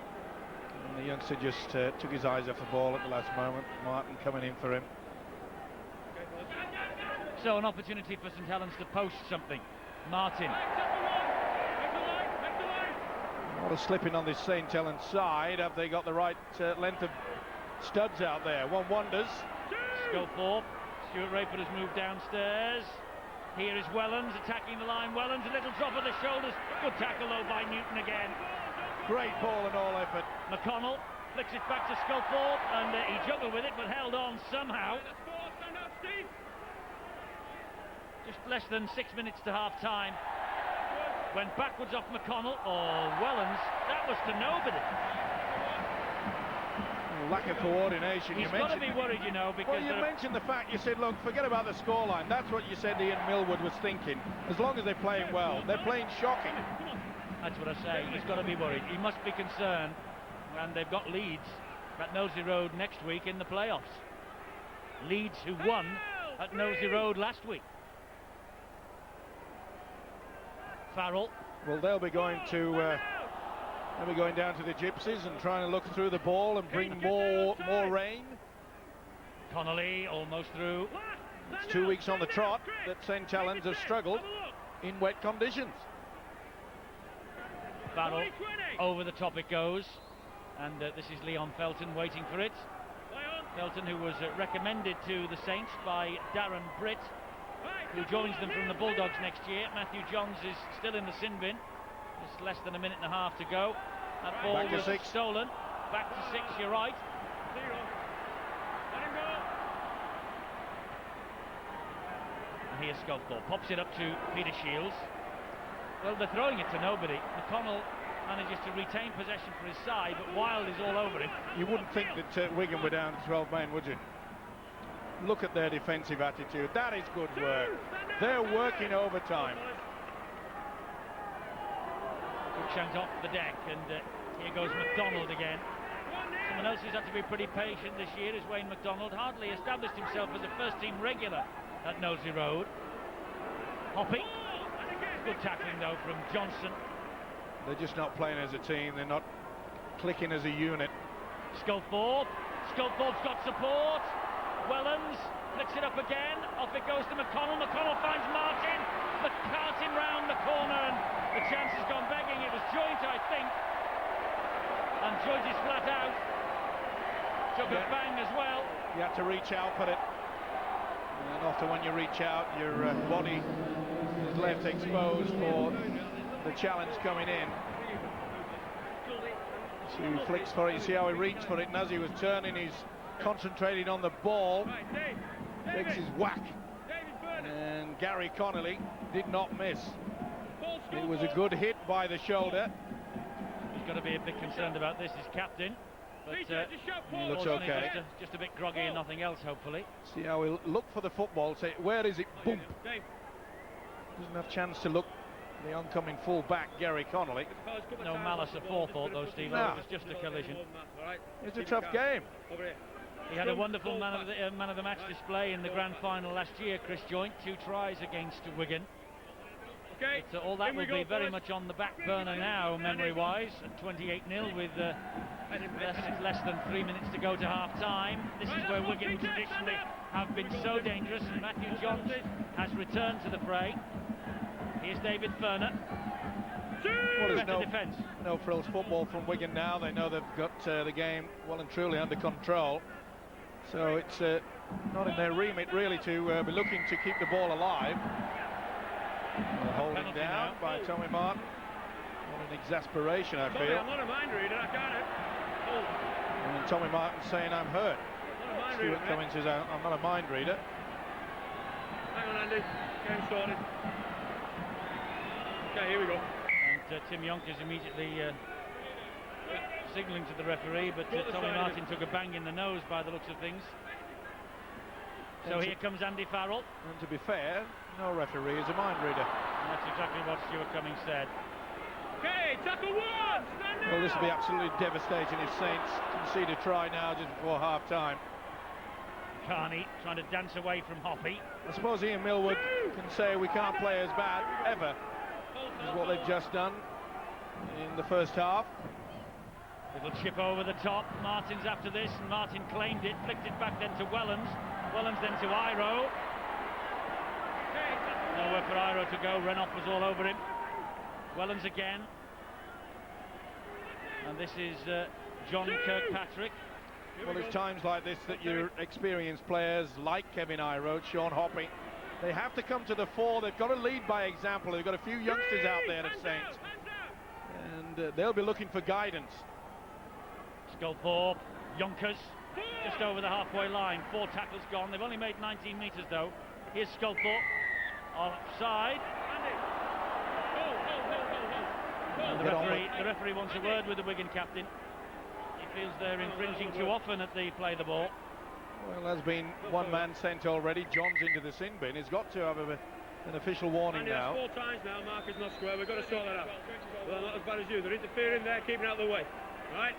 And the youngster just took his eyes off the ball at the last moment. Martin coming in for him. So an opportunity for St Helens to post something. Martin. What a slipping on this St Helens side. Have they got the right length of studs out there? One wonders. Sculthorpe. Stuart Rayford has moved downstairs. Here is Wellens attacking the line. Wellens, a little drop of the shoulders. Good tackle though by Newton again. Great ball and all effort. McConnell flicks it back to Sculthorpe, and he juggled with it but held on somehow. Just less than 6 minutes to half time. Went backwards off McConnell. Oh, Wellens, that was to nobody. Lack of coordination. He's got to be worried, you know, because... Well, you mentioned the fact, you said, look, forget about the scoreline. That's what you said Ian Millwood was thinking. As long as they're playing well. They're playing shocking. That's what I say. He's got to be worried. He must be concerned. And they've got Leeds at Nosey Road next week in the playoffs. Leeds, who won at Nosey Road last week. Farrell. Well, they'll be going down to the Gypsies and trying to look through the ball and bring more rain. Connolly almost through. It's 2 weeks on the trot that St Helens have struggled in wet conditions. Farrell. Over the top it goes. And this is Leon Felton waiting for it. Felton, who was recommended to the Saints by Darren Britt, who joins them from the Bulldogs next year. Matthew Johns is still in the sin bin. Just less than a minute and a half to go. That ball was stolen. Back to 6, you're right. Let him go. And here's Sculthorpe. Pops it up to Peter Shields. Well, they're throwing it to nobody. McConnell manages to retain possession for his side, but Wild is all over him. You wouldn't think that Wigan were down to 12 men, would you? Look at their defensive attitude. That is good work. They're working overtime. Cruikshank off the deck, and here goes McDonald again. Someone else who's had to be pretty patient this year is Wayne McDonald. Hardly established himself as a first-team regular at Knowsley Road. Hoppy. Good tackling, though, from Johnson. They're just not playing as a team. They're not clicking as a unit. Sculthorpe. Sculthorpe's got support. Wellens flicks it up again. Off it goes to McConnell. McConnell finds Martin. McCartin round the corner, and the chance has gone begging. It was Joint, I think. And Joint is flat out. Took a bang as well. You have to reach out for it. And often when you reach out, your body is left exposed for the challenge coming in. So he flicks for it. You see how he reached for it, and as he was turning, he's concentrating on the ball. Takes his whack. And Gary Connolly did not miss. It was a good hit by the shoulder. He's got to be a bit concerned about this, his captain. But he looks okay. Just a bit groggy and nothing else, hopefully. See how he'll look for the football, say, where is it? Boom. Doesn't have a chance to look the oncoming full back, Gary Connolly. No malice of forethought, though, Steve. No. It was just a collision. It's a tough game. He had a wonderful man of the match display in the grand final last year, Chris Joint. 2 tries against Wigan. But all that will be very much on the back burner now, memory-wise, at 28-0 with less than 3 minutes to go to half-time. This is where Wigan traditionally have been so dangerous, and Matthew Johns has returned to the fray. Here's David Ferner. Well, there's no frills football from Wigan now. They know they've got the game well and truly under control. So it's not in their remit really to be looking to keep the ball alive. Holding down by Tommy Martin. What an exasperation, I feel. I'm not a mind reader, I can't. And Tommy Martin saying, I'm hurt. Stuart Cummings says, I'm not a mind reader. Hang on, Andy. Game started. Okay, here we go. And Tim Yonkers immediately signalling to the referee, but Tommy Martin took a bang in the nose by the looks of things. So here comes Andy Farrell. And to be fair, no referee is a mind reader. And that's exactly what Stuart Cummings said. Okay, tackle 1! Stand Well, this will be absolutely devastating if Saints concede a try now just before half-time. Carney trying to dance away from Hoppy. I suppose Ian Millwood can say we can't play as bad, ever, is what they've just done in the first half. Little chip over the top. Martin's after this, and Martin claimed it, flicked it back then to Wellens. Wellens then to Iro. Nowhere for Iro to go. Renoff was all over him. Wellens again. And this is John Kirkpatrick. Well, it's times like this that your experienced players like Kevin Iro, Sean Hoppy, they have to come to the fore. They've got to lead by example. They've got a few youngsters out there at Saints, and they'll be looking for guidance. Sculthorpe, Yonkers, just over the halfway line. 4 tackles gone. They've only made 19 metres though. Here's Sculthorpe, offside. And the referee wants a word with the Wigan captain. He feels they're infringing too often at the play the ball. Well, there's been one man sent already. John's into the sin bin. He's got to have an official warning now. 4 times now. Mark is not square. We've got to sort that out. Well, not as bad as you. They're interfering there, keeping out of the way. Right?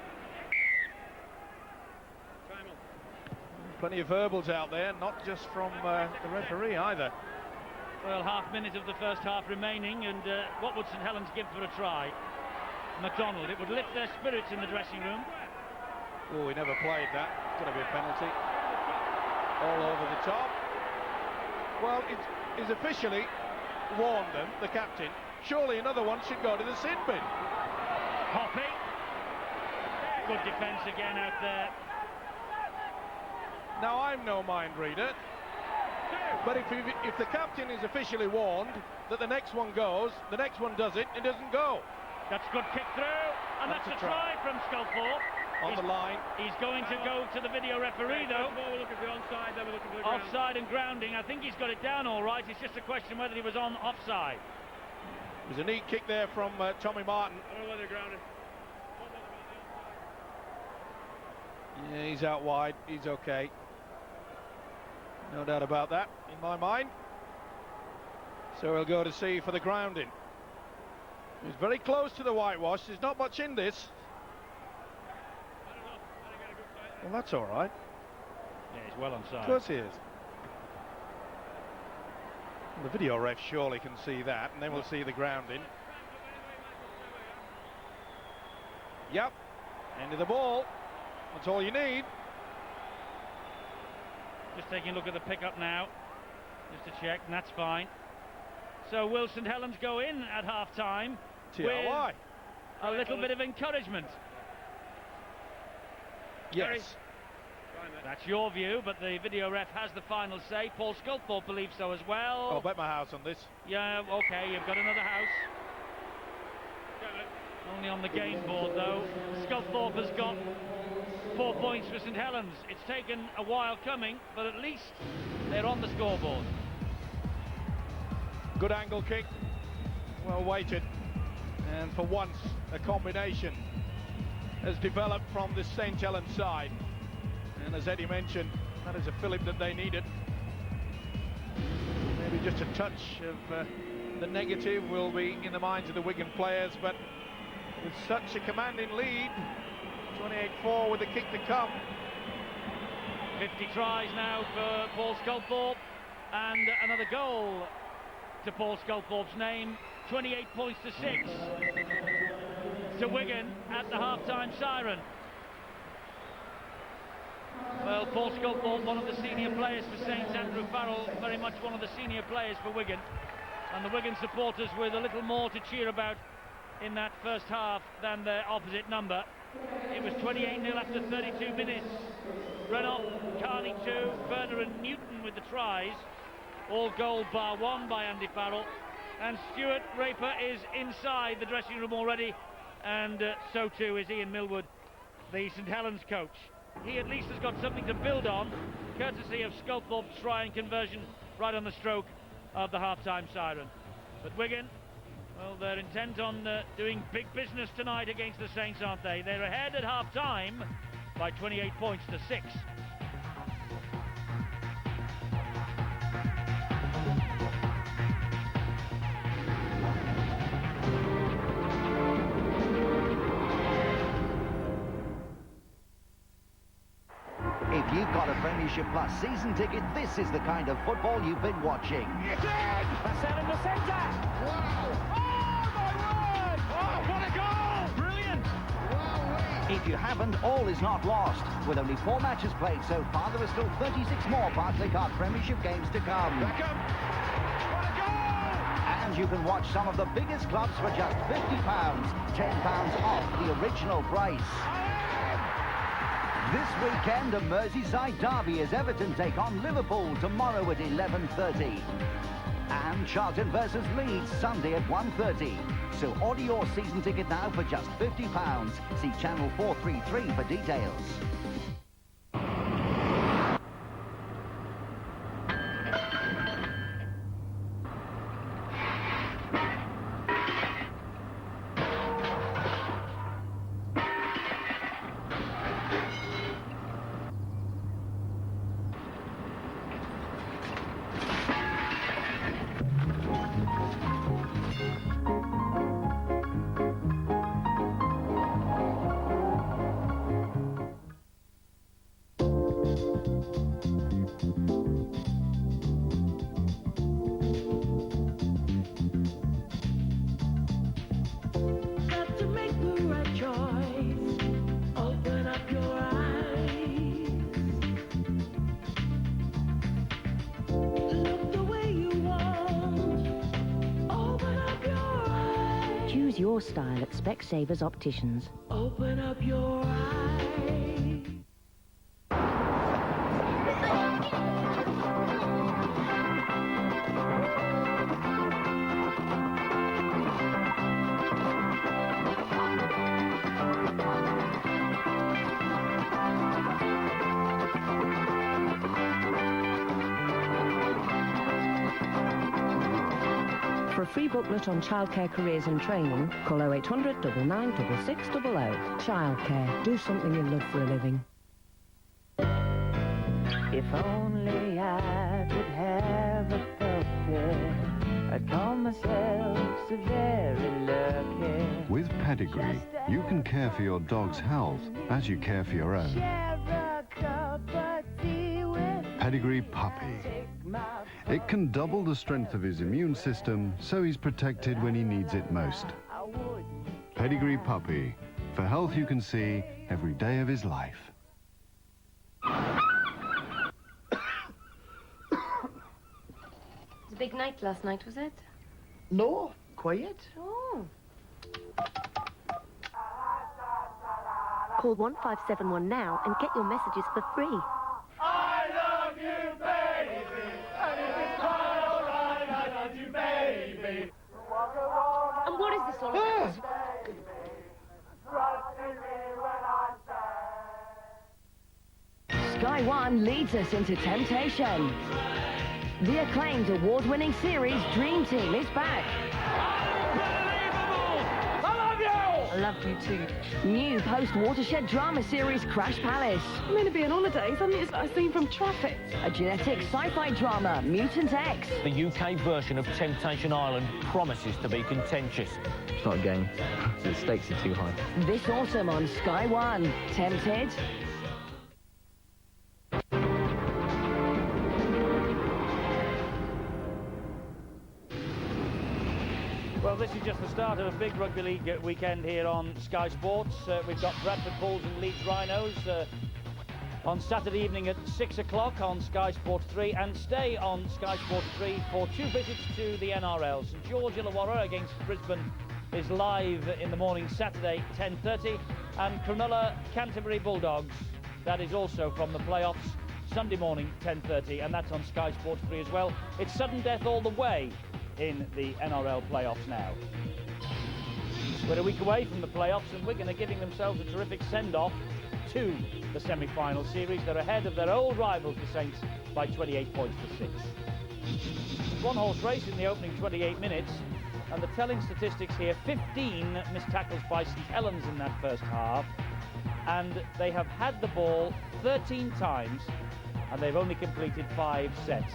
Time on. Plenty of verbals out there, not just from the referee either. Well, half-minute of the first half remaining, and what would St Helens give for a try? McDonald. It would lift their spirits in the dressing room. Oh, he never played that. It's going to be a penalty. All over the top. Well, he's officially warned them, the captain. Surely another one should go to the sin bin. Hoppy. Good defence again out there. Now, I'm no mind reader, but if the captain is officially warned that the next one goes, the next one does it, it doesn't go. That's good kick through, and that's a try from Sculthorpe. On the line. He's going to go to the video referee, though. We'll look at the onside, then we'll look at the ground. Offside and grounding. I think he's got it down all right. It's just a question whether he was on offside. There's a neat kick there from Tommy Martin. I don't know whether they're grounded. Yeah, he's out wide. He's okay. No doubt about that, in my mind. So we'll go to see for the grounding. He's very close to the whitewash. There's not much in this. Well, that's all right. Yeah, he's well onside. Of course he is. The video ref surely can see that, and then we'll see the grounding. Yep. End of the ball. That's all you need. Just taking a look at the pickup now, just to check, and that's fine. So will St Helens go in at half-time with a little bit of encouragement? Yes. That's your view, but the video ref has the final say. Paul Sculthorpe believes so as well. I'll bet my house on this. Yeah, okay, you've got another house. Only on the game board, though. Sculthorpe has got 4 points for St Helens. It's taken a while coming, but at least they're on the scoreboard. Good angle kick. Well weighted. And for once, a combination has developed from the St Helens side. And as Eddie mentioned, that is a fillip that they needed. Maybe just a touch of the negative will be in the minds of the Wigan players, but with such a commanding lead, 28-4 with the kick to come. 50 tries now for Paul Sculthorpe, and another goal to Paul Sculthorpe's name. 28 points to 6 to Wigan at the half-time siren. Well, Paul Sculthorpe, one of the senior players for Saints, Andrew Farrell, very much one of the senior players for Wigan. And the Wigan supporters with a little more to cheer about in that first half than their opposite number. It was 28-0 after 32 minutes. Renoff, Carney 2, Werner and Newton with the tries. All goal bar one by Andy Farrell. And Stuart Raper is inside the dressing room already, and so too is Ian Millwood, the St Helens coach. He at least has got something to build on, courtesy of Sculthorpe's try and conversion right on the stroke of the half-time siren. But Wigan, well, they're intent on doing big business tonight against the Saints, aren't they? They're ahead at half-time by 28 points to 6. If you've got a Premiership Plus season ticket, this is the kind of football you've been watching. That's out in the centre. Wow! Oh, my word! Oh, what a goal! Brilliant! If you haven't, all is not lost. With only 4 matches played so far, there are still 36 more Barclaycard Premiership games to come. Beckham! What a goal! And you can watch some of the biggest clubs for just £50, £10 off the original price. This weekend, a Merseyside derby as Everton take on Liverpool tomorrow at 11:30. And Charlton versus Leeds Sunday at 1:30. So order your season ticket now for just £50. See channel 433 for details. your style at Specsavers Opticians. Open up your eyes. For a free booklet on childcare careers and training, call 0800 99 6600. Childcare. Do something you love for a living. If only I could have a puppy, I'd call myself so very lucky. With Pedigree, you can care for your dog's health as you care for your own. Share a cup of tea with Pedigree Puppy. It can double the strength of his immune system, so he's protected when he needs it most. Pedigree Puppy. For health you can see every day of his life. It was a big night last night, was it? No, quiet. Oh. Call 1571 now and get your messages for free. I love you, baby. And if it's quite all right, I love you, baby. And what is this all about? Sky One leads us into temptation. The acclaimed award-winning series Dream Team is back. I I love you too. New post-watershed drama series Crash Palace. I'm going to be on holiday, isn't it? A scene from Traffic. A genetic sci-fi drama, Mutant X. The UK version of Temptation Island promises to be contentious. It's not a game. The stakes are too high. This autumn on Sky One. Tempted? Well, this is just the start of a big rugby league weekend here on Sky Sports. We've got Bradford Bulls and Leeds Rhinos on Saturday evening at 6 o'clock on Sky Sports 3, and stay on Sky Sports 3 for two visits to the NRL. St George Illawarra against Brisbane is live in the morning Saturday 10:30, and Cronulla Canterbury Bulldogs, that is also from the playoffs, Sunday morning 10:30, and that's on Sky Sports 3 as well. It's sudden death all the way in the NRL playoffs now. We're a week away from the playoffs, and Wigan are giving themselves a terrific send-off to the semi-final series. They're ahead of their old rivals, the Saints, by 28 points to 6. One-horse race in the opening 28 minutes, and the telling statistics here: 15 missed tackles by St Helens in that first half, and they have had the ball 13 times, and they've only completed 5 sets,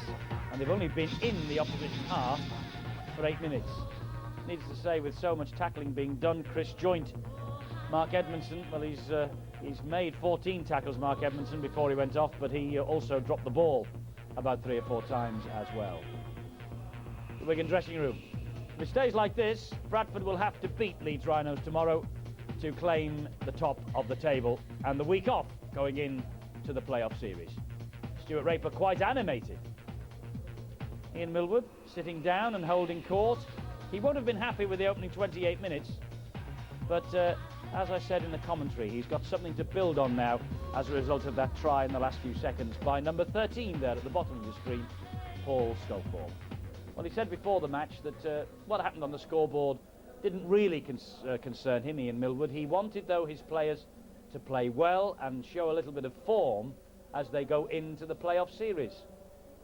and they've only been in the opposition half for 8 minutes. Needless to say, with so much tackling being done, Chris Joint, Mark Edmondson, well, he's made 14 tackles, Mark Edmondson, before he went off, but he also dropped the ball about 3 or 4 times as well. The Wigan dressing room. If it stays like this, Bradford will have to beat Leeds Rhinos tomorrow to claim the top of the table and the week off going in to the playoff series. Stuart Raper quite animated. Ian Millwood sitting down and holding court. He won't have been happy with the opening 28 minutes, but as I said in the commentary, he's got something to build on now as a result of that try in the last few seconds by number 13 there at the bottom of the screen, Paul Stokeford. Well, he said before the match that what happened on the scoreboard didn't really concern him, Ian Millwood. He wanted, though, his players to play well and show a little bit of form as they go into the playoff series.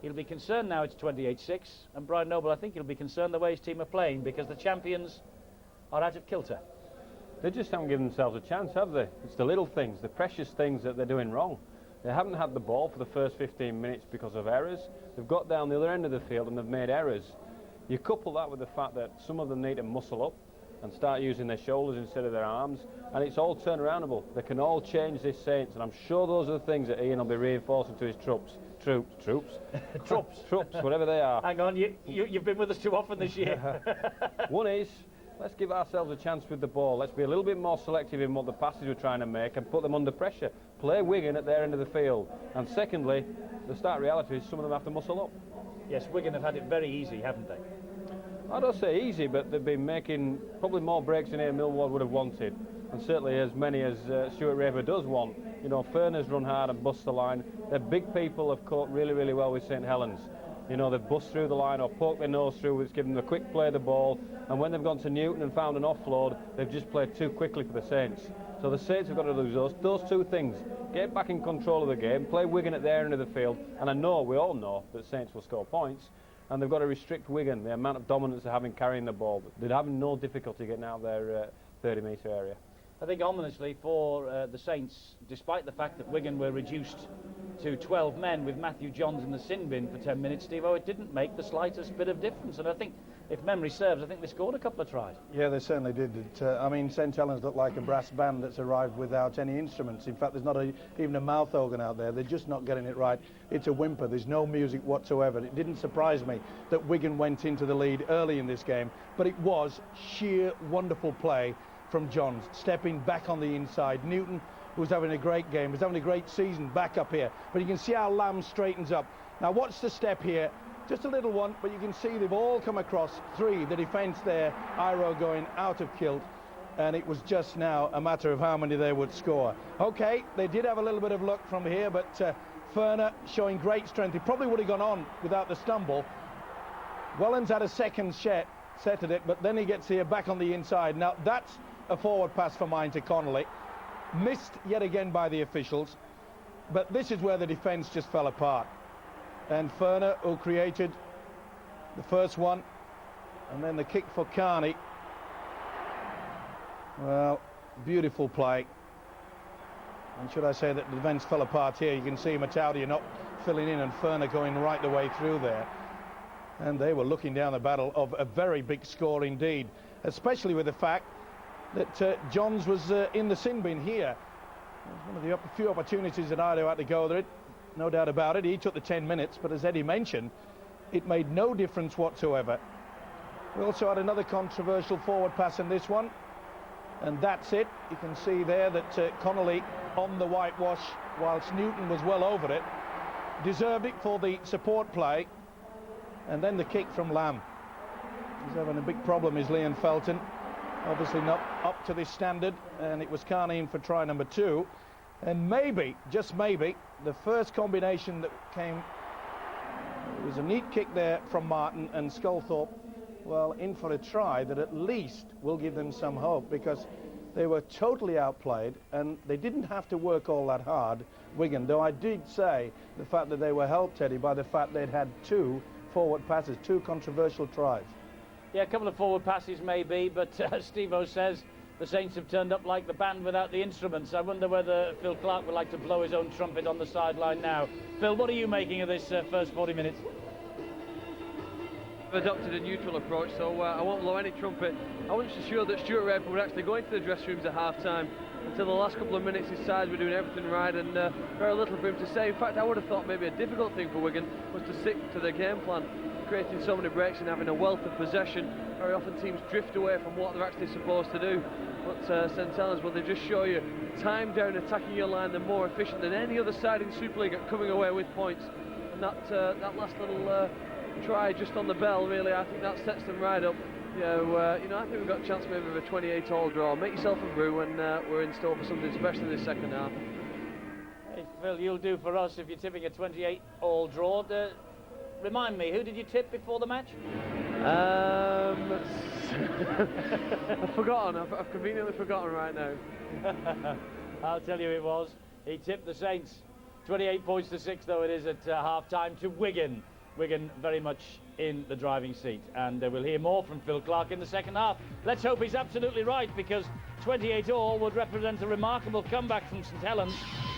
He'll be concerned now it's 28-6, and Brian Noble, I think he'll be concerned the way his team are playing, because the champions are out of kilter. They just haven't given themselves a chance, have they? It's the little things, the precious things that they're doing wrong. They haven't had the ball for the first 15 minutes because of errors. They've got down the other end of the field and they've made errors. You couple that with the fact that some of them need to muscle up and start using their shoulders instead of their arms, and it's all turnaroundable. They can all change this Saints, and I'm sure those are the things that Ian will be reinforcing to his troops, whatever they are. Hang on, you've been with us too often this year. One is, let's give ourselves a chance with the ball. Let's be a little bit more selective in what the passes we're trying to make and put them under pressure. Play Wigan at their end of the field. And secondly, the stark reality is some of them have to muscle up. Yes, Wigan have had it very easy, haven't they? I don't say easy, but they've been making probably more breaks than here Millwall would have wanted, and certainly as many as Stuart Raper does want. You know, Furness run hard and bust the line. Their big people have coped really, really well with St Helens. You know, they've bust through the line or poked their nose through, which given them a quick play of the ball, and when they've gone to Newton and found an offload, they've just played too quickly for the Saints. So the Saints have got to lose those two things. Get back in control of the game, play Wigan at their end of the field, and I know, we all know, that Saints will score points, and they've got to restrict Wigan, the amount of dominance they're having carrying the ball. They're having no difficulty getting out of their 30-metre area. I think ominously for the Saints, despite the fact that Wigan were reduced to 12 men with Matthew Johns in the sin bin for 10 minutes, Steve-O, it didn't make the slightest bit of difference. And I think, if memory serves, I think they scored a couple of tries. Yeah, they certainly did. I mean, St Helens looked like a brass band that's arrived without any instruments. In fact, there's not even a mouth organ out there. They're just not getting it right. It's a whimper. There's no music whatsoever. It didn't surprise me that Wigan went into the lead early in this game, but it was sheer wonderful play from Johns, stepping back on the inside. Newton, who's having a great game, was having a great season back up here. But you can see how Lamb straightens up. Now, watch the step here. Just a little one, but you can see they've all come across three. The defence there, Iro going out of kilt, and it was just now a matter of how many they would score. OK, they did have a little bit of luck from here, but Ferner showing great strength. He probably would have gone on without the stumble. Wellens had a second set at it, but then he gets here back on the inside. Now, that's a forward pass for mine to Connolly. Missed yet again by the officials, but this is where the defence just fell apart. And Ferner, who created the first one, and then the kick for Carney. Well, beautiful play. And should I say that the defence fell apart here? You can see Mataudia not filling in and Ferner going right the way through there. And they were looking down the barrel of a very big score indeed, especially with the fact that Johns was in the sin bin here. It was one of the few opportunities that Ido had to go there. No doubt about it, he took the 10 minutes, but as Eddie mentioned, it made no difference whatsoever. We also had another controversial forward pass in this one, and that's it. You can see there that Connolly on the whitewash, whilst Newton was well over it, deserved it for the support play, and then the kick from Lamb. He's having a big problem, is Liam Felton. Obviously not up to this standard, and it was Carney in for try number 2. And maybe, just maybe, the first combination that came, it was a neat kick there from Martin, and Sculthorpe, well, in for a try that at least will give them some hope, because they were totally outplayed and they didn't have to work all that hard, Wigan, though I did say the fact that they were helped, Teddy, by the fact they'd had 2 forward passes, 2 controversial tries. Yeah, a couple of forward passes maybe, but Steve-O says the Saints have turned up like the band without the instruments. I wonder whether Phil Clark would like to blow his own trumpet on the sideline now. Phil, what are you making of this first 40 minutes? I've adopted a neutral approach, so I won't blow any trumpet. I wasn't so sure that Stuart Raper would actually go into the dressing rooms at half-time. Until the last couple of minutes, his sides were doing everything right, and very little for him to say. In fact, I would have thought maybe a difficult thing for Wigan was to stick to their game plan, creating so many breaks and having a wealth of possession. Very often teams drift away from what they're actually supposed to do. But St Helens, well, they just show you time down attacking your line, they're more efficient than any other side in Super League at coming away with points. And that last little try just on the bell, really, I think that sets them right up. You know, I think we've got a chance maybe of a 28-all draw. Make yourself a brew, and we're in store for something special in this second half. Hey, Phil, you'll do for us if you're tipping a 28-all draw. Remind me, who did you tip before the match? I've forgotten. I've conveniently forgotten right now. I'll tell you it was. He tipped the Saints. 28 points to 6, though it is at half-time, to Wigan. Wigan very much in the driving seat, and we'll hear more from Phil Clark in the second half. Let's hope he's absolutely right, because 28-all would represent a remarkable comeback from St Helens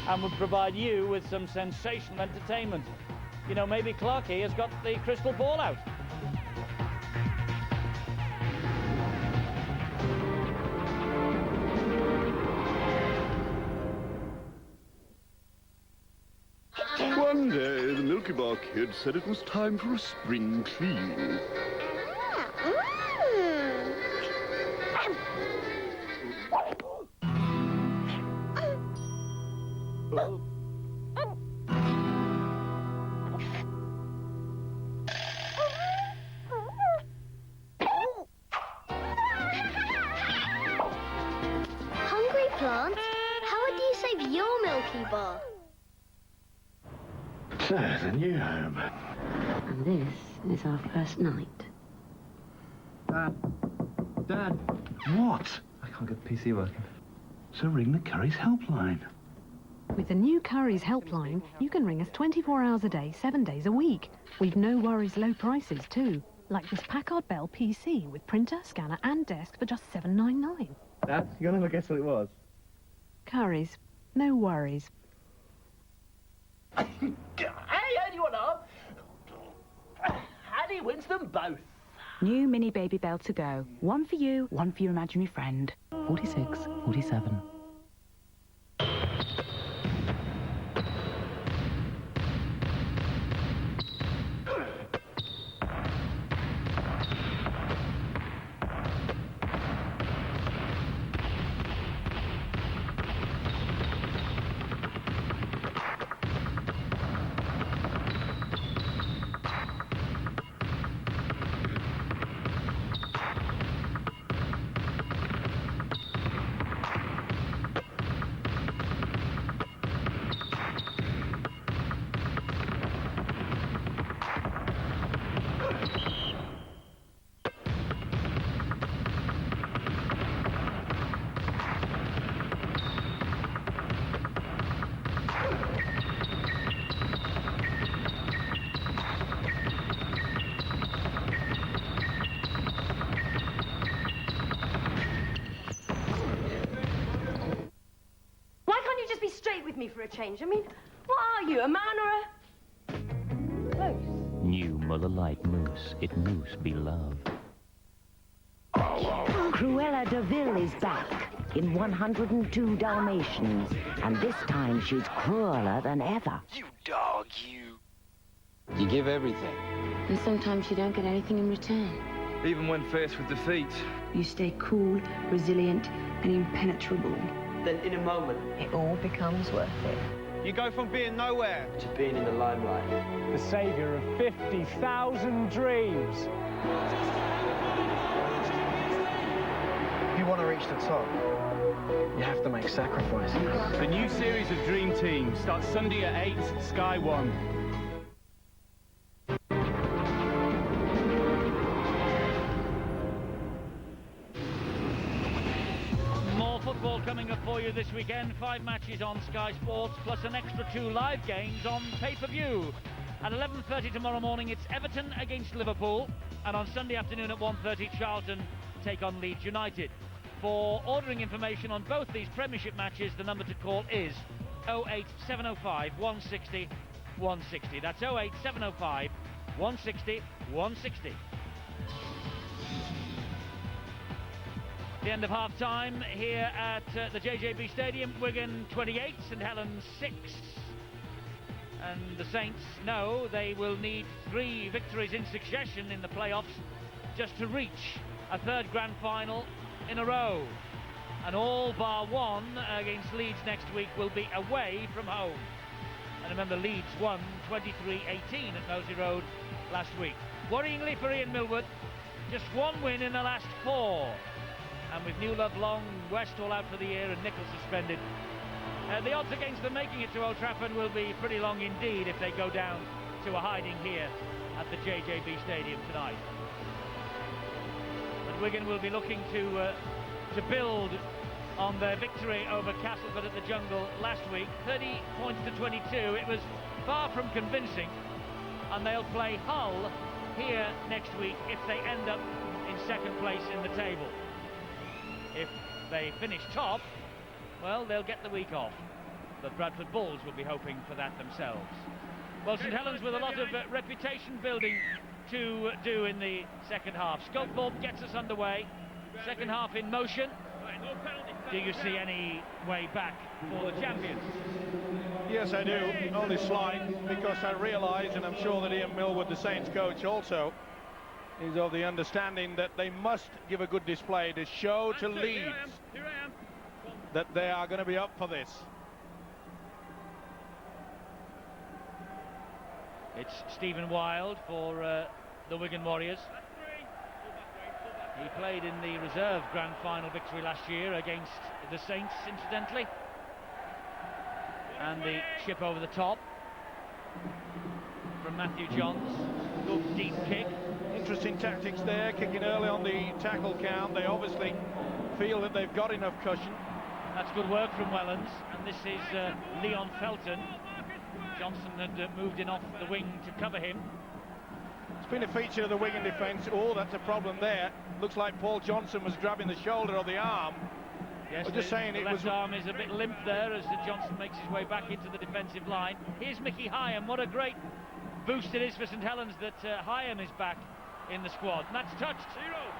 and would provide you with some sensational entertainment. You know, maybe Clarkey has got the crystal ball out. One day, the Milky Bar Kid said it was time for a spring clean. can't. How do you save your Milky Bar? So, the new home. And this is our first night. Dad. What? I can't get the PC working. So ring the Curry's helpline. With the new Curry's helpline, you can ring us 24 hours a day, 7 days a week. We've no worries low prices too. Like this Packard Bell PC with printer, scanner and desk for just $7.99. Dad, you'll never guess what it was. Curry's, no worries. Hey, anyone up? Annie wins them both. New mini baby bell to go. One for you, one for your imaginary friend. 46, 47. For a change. I mean, what are you, a man or a... Moose? New Mother Light Moose. It moose be love. Cruella de Vil is back in 102 Dalmatians, and this time she's crueler than ever. You dog, you. You give everything. And sometimes you don't get anything in return. Even when faced with defeat. You stay cool, resilient, and impenetrable. Then in a moment, It all becomes worth it. You go from being nowhere to being in the limelight. The saviour of 50,000 dreams. If you want to reach the top, you have to make sacrifices. The new series of Dream Team starts Sunday at 8, Sky 1. More football coming up for you this weekend. 5 matches on Sky Sports, plus an extra 2 live games on pay-per-view. At 11:30 tomorrow morning, it's Everton against Liverpool. And on Sunday afternoon at 1:30, Charlton take on Leeds United. For ordering information on both these Premiership matches, the number to call is 08705 160 160. That's 08705 160 160. The end of half-time here at the JJB Stadium. Wigan 28, St Helens 6. And the Saints know they will need 3 victories in succession in the playoffs just to reach a 3rd grand final in a row. And all bar one against Leeds next week will be away from home. And remember, Leeds won 23-18 at Nosey Road last week. Worryingly for Ian Millward, just 1 win in the last 4. And with Newlove, Long, West all out for the year and Nicholl suspended, the odds against them making it to Old Trafford will be pretty long indeed if they go down to a hiding here at the JJB Stadium tonight. But Wigan will be looking to build on their victory over Castleford at the Jungle last week. 30 points to 22. It was far from convincing, and they'll play Hull here next week if they end up in 2nd place in the table. If they finish top, well, they'll get the week off. But Bradford Bulls will be hoping for that themselves. Well, St Helens with a lot of reputation building to do in the 2nd half. Sculpthorpe gets us underway. 2nd half in motion. Do you see any way back for the champions? Yes, I do. Only slight, because I realise, and I'm sure that Ian Millward, the Saints coach, also is of the understanding that they must give a good display to show to Leeds that they are going to be up for this. It's Stephen Wild for the Wigan Warriors. He played in the reserve grand final victory last year against the Saints, incidentally. And the chip over the top from Matthew Johns. Good deep kick. Interesting tactics there, kicking early on the tackle count. They obviously feel that they've got enough cushion. That's good work from Wellens, and this is Leon Felton. Johnson had moved in off the wing to cover him. It's been a feature of the Wigan defence. Oh, that's a problem there. Looks like Paul Johnson was grabbing the shoulder or the arm. Yes, I'm just saying the it left was... arm is a bit limp there as Johnson makes his way back into the defensive line. Here's Mickey Hyam. What a great boost it is for St Helens that Hyam is back in the squad. And that's touched.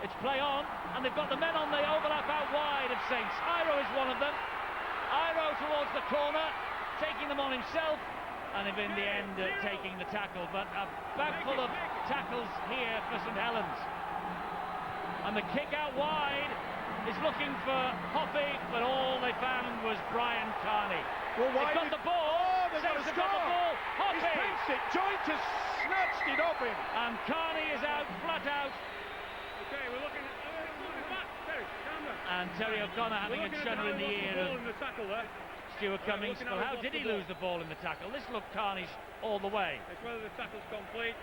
It's play on, and they've got the men on the overlap out wide of Saints. Iro is one of them. Iro towards the corner, taking them on himself, and in the end taking the tackle. But a bag full of tackles here for St Helens. And the kick out wide is looking for Hoppy, but all they found was Brian Carney. Well, they've got the ball. Oh, they've got Saints a have got the score. ball. Hoppy. He's pinched it. Joint has snatched it off him. And Carney is out, flat out. Okay, we're looking back. Terry, calm down. And Terry O'Connor having a shudder in the ear of Stuart Cummings. Well, how did he lose the ball in the tackle? This looked Carney's all the way. It's whether the tackle's complete.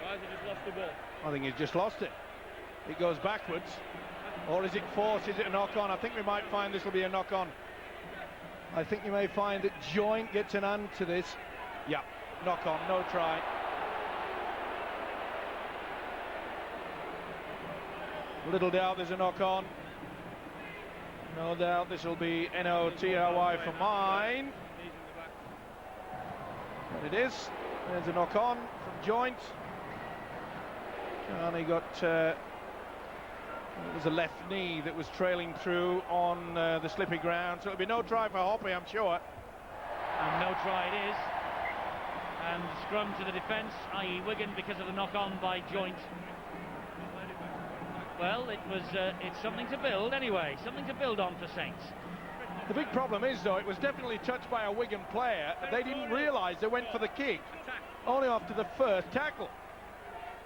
Or has he just lost the ball? I think he's just lost it. It goes backwards. Or is it force? Is it a knock-on? I think we might find this will be a knock-on. I think you may find that Joint gets an hand to this. Yeah, knock-on, no try. Little doubt there's a knock-on. No doubt this will be N-O-T-R-Y for mine. And it is. There's a knock-on from Joint. And he got... it was a left knee that was trailing through on the slippy ground, so it'll be no try for Hoppy, I'm sure. And no try it is. And scrum to the defence, i.e. Wigan, because of the knock-on by Joint. Well, it's something to build anyway, something to build on for Saints. The big problem is, though, it was definitely touched by a Wigan player. They didn't realise they went for the kick only after the first tackle.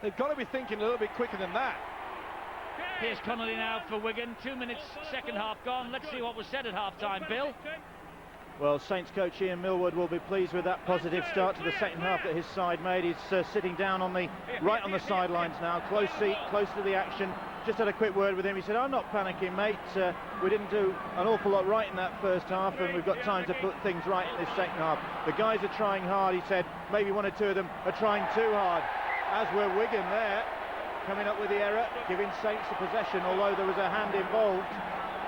They've got to be thinking a little bit quicker than that. Here's Connolly now for Wigan. 2 minutes, second half gone. Let's see what was said at half-time, Bill. Well, Saints coach Ian Millward will be pleased with that positive start to the second half that his side made. He's sitting down on the sidelines now, close seat, close to the action. Just had a quick word with him. He said, "I'm not panicking, mate. We didn't do an awful lot right in that first half, and we've got time to put things right in this second half. The guys are trying hard," he said. "Maybe one or two of them are trying too hard." As were Wigan there, coming up with the error, giving Saints the possession, although there was a hand involved.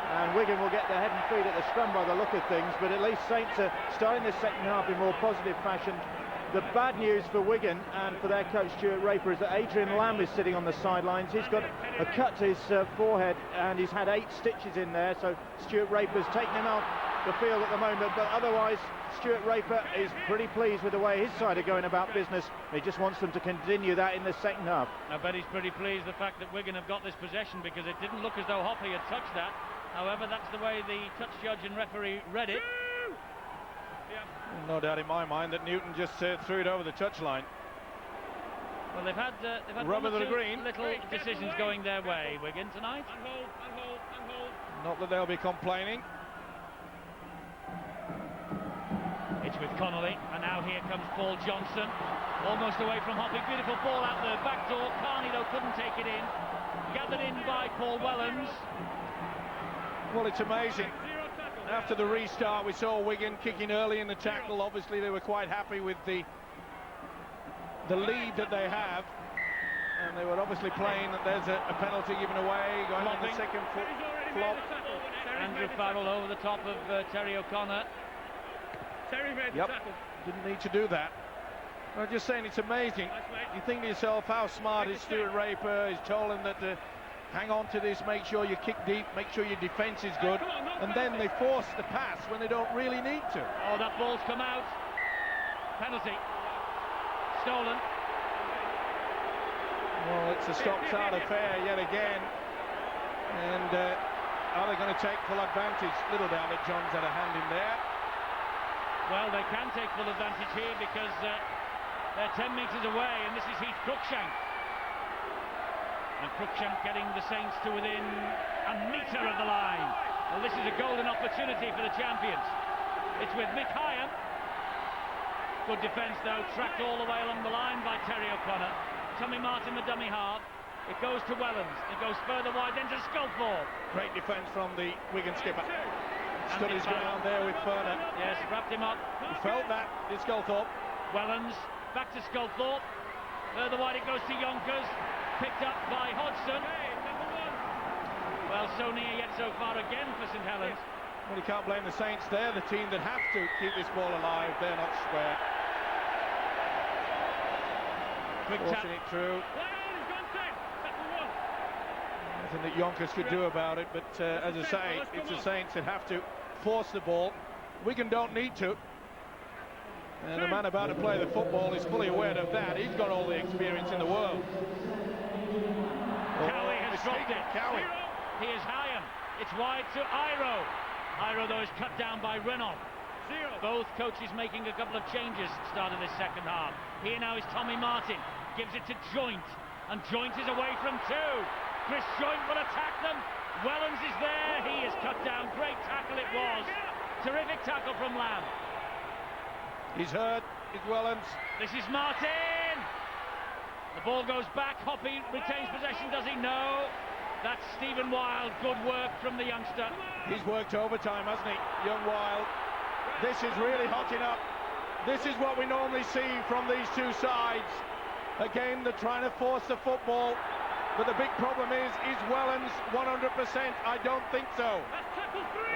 And Wigan will get their head and feet at the scrum by the look of things, but at least Saints are starting this second half in more positive fashion. The bad news for Wigan and for their coach Stuart Raper is that Adrian Lamb is sitting on the sidelines. He's got a cut to his forehead and he's had 8 stitches in there, so Stuart Raper's taken him off the field at the moment, but otherwise Stuart Raper is pretty pleased with the way his side are going about business. He just wants them to continue that in the second half. I bet he's pretty pleased the fact that Wigan have got this possession, because it didn't look as though Hoppy had touched that. However, that's the way the touch judge and referee read it. No doubt in my mind that Newton just threw it over the touchline. Well, they've had Rubber one or the two green. little decisions going their way, Wigan, tonight. Not that they'll be complaining. It's with Connolly, and now here comes Paul Johnson, almost away from Hoppy. Beautiful ball out the back door. Carney, though, couldn't take it in. Gathered in by Paul Wellens. Well, it's amazing. After the restart, we saw Wigan kicking early in the tackle. Obviously, they were quite happy with the lead that they have. And they were obviously playing that there's a penalty given away, going on the second foot flop. Andrew Farrell over the top of Terry O'Connor. Terry made the tackle. Didn't need to do that. I'm just saying, it's amazing. You think to yourself, how smart is Stuart Raper? He's told him that hang on to this, make sure you kick deep, make sure your defence is good, and then they force the pass when they don't really need to. Oh, that ball's come out. Penalty. Stolen. Well, it's a stop-start affair yet again. And are they going to take full advantage? Little doubt that John's had a hand in there. Well, they can take full advantage here because they're 10 metres away, and this is Heath Cruikshank. And Cruikshank getting the Saints to within a metre of the line. Well, this is a golden opportunity for the champions. It's with Mick Hyam. Good defence, though, tracked all the way along the line by Terry O'Connor. Tommy Martin, the dummy half. It goes to Wellens. It goes further wide, then to Sculthorpe. Great defence from the Wigan skipper. Stood his ground there with Ferner. Yes, wrapped him up. He felt that, did Sculthorpe. Wellens, back to Sculthorpe. Further wide it goes to Yonkers. Picked up by Hodgson. Well, so near yet so far again for St Helens. Well, you can't blame the Saints. They're the team that have to keep this ball alive. They're not square. Quick forcing it through. Nothing that Yonkers could do about it, but as I say, it's the Saints that have to force the ball. Wigan don't need to. And the man about to play the football is fully aware of that. He's got all the experience in the world. Cowie has dropped it. Cowie. Here's Hyam. It's wide to Iro. Iro, though, is cut down by Renault. Both coaches making a couple of changes at the start of this second half. Here now is Tommy Martin. Gives it to Joint. And Joint is away from two. Chris Joint will attack them. Wellens is there. He is cut down. Great tackle it was. Terrific tackle from Lamb. He's hurt. It's Wellens. This is Martin. The ball goes back. Hoppy retains possession. Does he? No. That's Stephen Wild. Good work from the youngster. He's worked overtime, hasn't he? Young Wild. This is really hotting up. This is what we normally see from these two sides. Again, they're trying to force the football. But the big problem is Wellens 100%? I don't think so.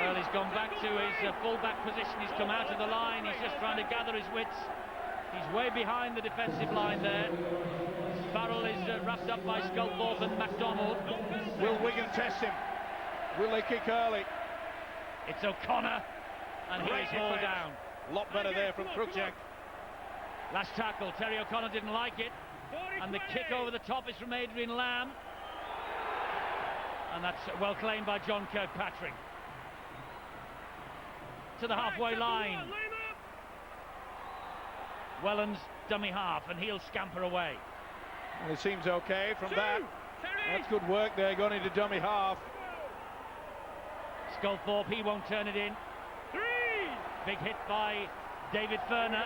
Well, he's gone back to his full-back position. He's come out of the line. He's just trying to gather his wits. He's way behind the defensive line there. Farrell is wrapped up by Sculthorpe and MacDonald. Will Wigan test him? Will they kick early? It's O'Connor, and he's hauled down. A lot better there from Cruikshank. Last tackle, Terry O'Connor didn't like it. And the kick over the top is from Adrian Lamb. And that's well claimed by John Kirkpatrick. To the halfway line. Wellens, dummy half, and he'll scamper away. Well, it seems okay from that. That's good work there, going into dummy half. Sculthorpe, he won't turn it in. Big hit by David Ferner.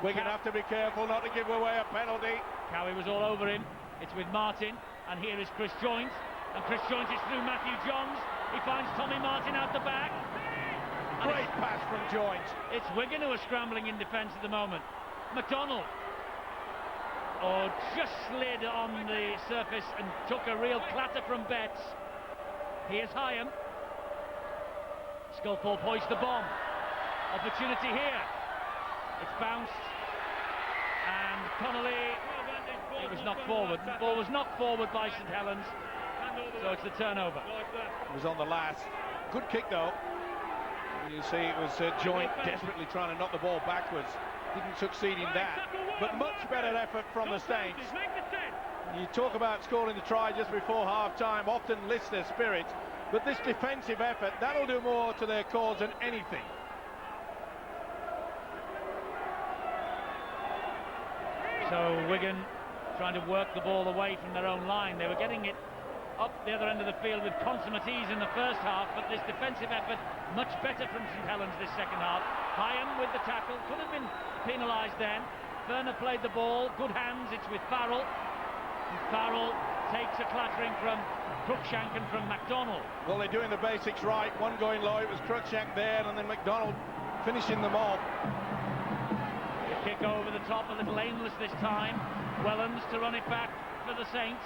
Wigan have to be careful not to give away a penalty. Cowie was all over him. It's with Martin, and here is Chris Joint. And Chris Joint is through Matthew Johns. He finds Tommy Martin out the back. Great pass from Joint. It's Wigan who are scrambling in defence at the moment. MacDonald. Oh, just slid on the surface and took a real clatter from Betts. Here's Hyam. Sculthorpe hoists the bomb. Opportunity here. It's bounced. And Connolly, it was knocked forward. The ball was knocked forward by St Helens. So it's the turnover. It was on the last. Good kick, though. You see it was Joint desperately trying to knock the ball backwards. Didn't succeed in that. But much better effort from the Saints. You talk about scoring the try just before half-time, often lifts their spirit. But this defensive effort, that'll do more to their cause than anything. So Wigan trying to work the ball away from their own line. They were getting it up the other end of the field with consummate ease in the first half, but this defensive effort much better from St Helens this second half. Hyam with the tackle, could have been penalised then. Ferner played the ball, good hands, it's with Farrell. And Farrell takes a clattering from Cruikshank and from MacDonald. Well, they're doing the basics right. One going low, it was Cruikshank there, and then MacDonald finishing them off. The kick over the top, a little aimless this time. Wellens to run it back for the Saints.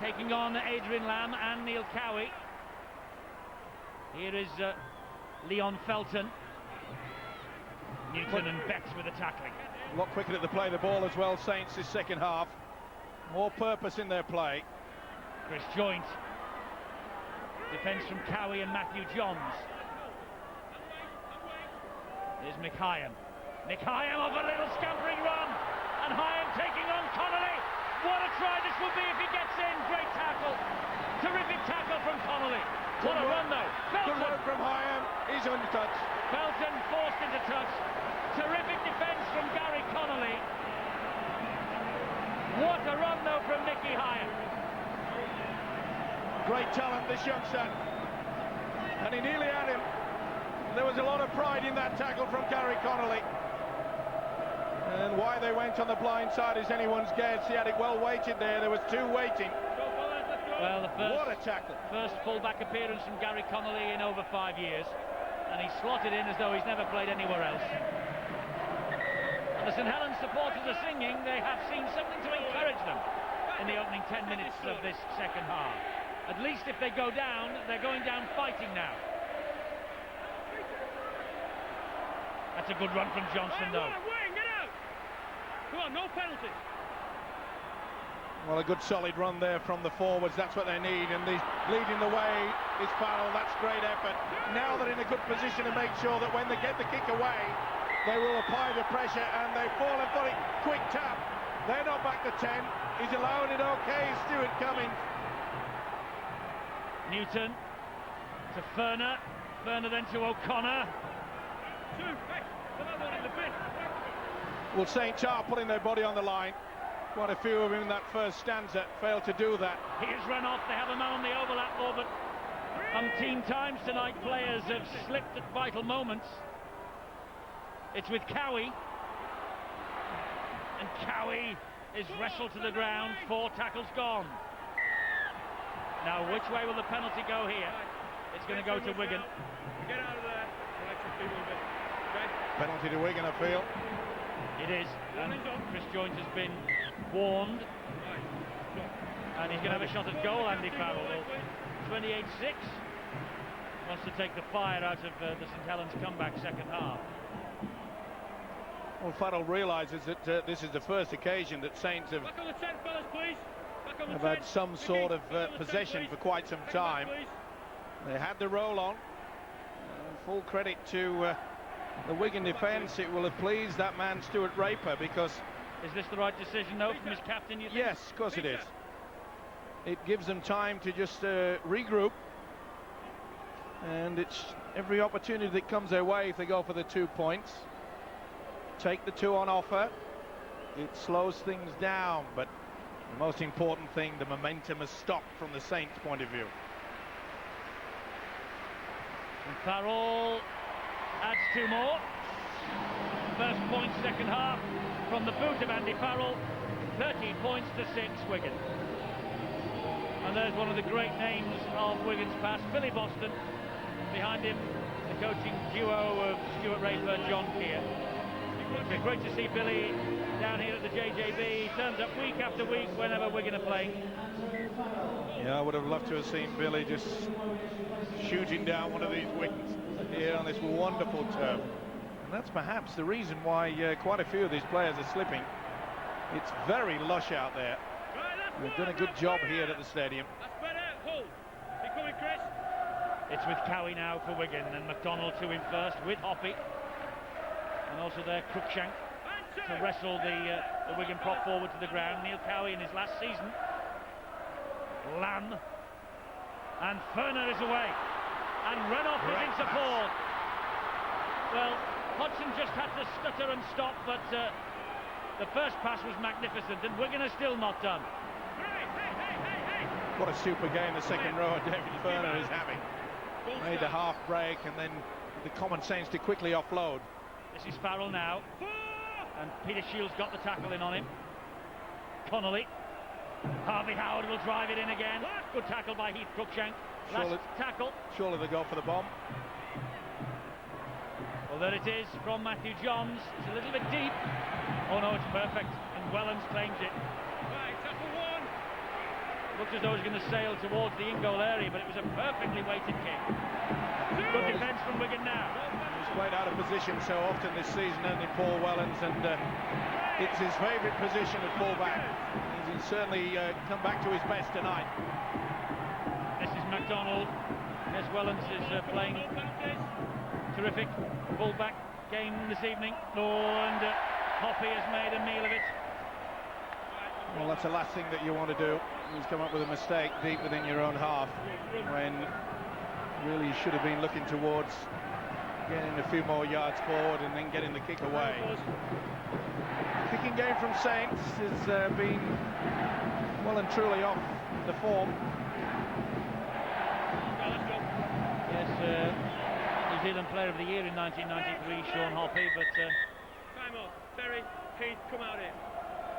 Taking on Adrian Lamb and Neil Cowie. Here is Leon Felton. Newton and Betts with the tackling. A lot quicker at the play the ball as well, Saints, this second half. More purpose in their play. Chris Joint. Defence from Cowie and Matthew Johns. Here's Mick Hyam. Mick Hyam off a little scampering run. And Hyam taking on Connolly. What a try this will be if he gets in. Great tackle. Terrific tackle from Connolly. What a run though. Felton. Good work from Hyam. He's untouched. Felton forced into touch. Terrific defence from Gary Connolly. What a run though from Mickey Hyam. Great talent, this youngster. And he nearly had him. There was a lot of pride in that tackle from Gary Connolly. And why they went on the blind side is anyone's guess. He had it well weighted there. There was two waiting. Well, What a tackle. First full-back appearance from Gary Connolly in over 5 years. And he slotted in as though he's never played anywhere else. And the St Helens supporters are singing. They have seen something to encourage them in the opening 10 minutes of this second half. At least if they go down, they're going down fighting now. That's a good run from Johnson, though. Come on, no penalties. Well, a good solid run there from the forwards. That's what they need. And leading the way is Farrell. That's great effort. Now they're in a good position to make sure that when they get the kick away, they will apply the pressure, and they fall and put it. Quick tap. They're not back to 10. He's allowing it okay. Stuart Cummings. Newton to Ferner. Ferner then to O'Connor. Well, St Charles putting their body on the line. Quite a few of them in that first stanza failed to do that. He has run off. They have a man on the overlap ball, but umpteen times tonight players have slipped at vital moments. It's with Cowie. And Cowie is wrestled to the ground. 4 tackles gone. Now, which way will the penalty go here? It's going to go to Wigan. Get out of there. Penalty to Wigan, I feel. It is. And Chris Joynt has been warned. And he's going to have a shot at goal, Andy Farrell. 28-6. Wants to take the fire out of the St Helens comeback second half. Well, Farrell realises that this is the first occasion that Saints have Back on the 10, fellas, please. Back on the 10. had some sort of possession for quite some time. They had the roll on. Full credit to the Wigan defence. It will have pleased that man Stuart Raper, because... Is this the right decision, though, from his captain, you think? Yes, of course it is. It gives them time to just regroup. And it's every opportunity that comes their way if they go for the 2 points. Take the 2 on offer. It slows things down, but the most important thing, the momentum has stopped from the Saints' point of view. And Farrell adds 2 more. First point, second half, from the boot of Andy Farrell. 13 points to 6, Wigan. And there's one of the great names of Wigan's past, Billy Boston. Behind him, the coaching duo of Stuart Raper, John Keir. It's great to see Billy down here at the JJB. He turns up week after week whenever Wigan are playing. Yeah, I would have loved to have seen Billy just shooting down one of these wings here on this wonderful turf. And that's perhaps the reason why quite a few of these players are slipping. It's very lush out there. They've done a good job here at the stadium. That's better. Hold. Keep coming, Chris. It's with Cowie now for Wigan, and McDonald to him first with Hoppy. And also there Cruikshank to wrestle the Wigan prop forward to the ground. Neil Cowie in his last season. Lamb. And Ferner is away. And Renoff is in support. Well, Hodgson just had to stutter and stop, but the first pass was magnificent, and Wigan are still not done. What a super game the second row David Ferner is having. Made the half break, and then the common sense to quickly offload. This is Farrell now, and Peter Shields got the tackle in on him. Connolly. Harvey Howard will drive it in again. Good tackle by Heath Cruikshank. Last tackle. Surely they go for the bomb. Well, there it is from Matthew Johns. It's a little bit deep. Oh no, it's perfect, and Wellens claims it. Right, tackle 1. Looked as though it was going to sail towards the in-goal area, but it was a perfectly weighted kick. Good defence from Wigan now. He's played out of position so often this season, hasn't he, Paul Wellens, and it's his favourite position at full-back. He's certainly come back to his best tonight. This is MacDonald. Yes, Wellens is playing terrific full-back game this evening. And Hoppy has made a meal of it. Well, that's the last thing that you want to do. He's come up with a mistake deep within your own half, when really you should have been looking towards getting a few more yards forward and then getting the kick away. Kicking game from Saints has been well and truly off the form. Zealand Player of the Year in 1993, Sean Hoppy, but Time off. Terry, Keith, come out here.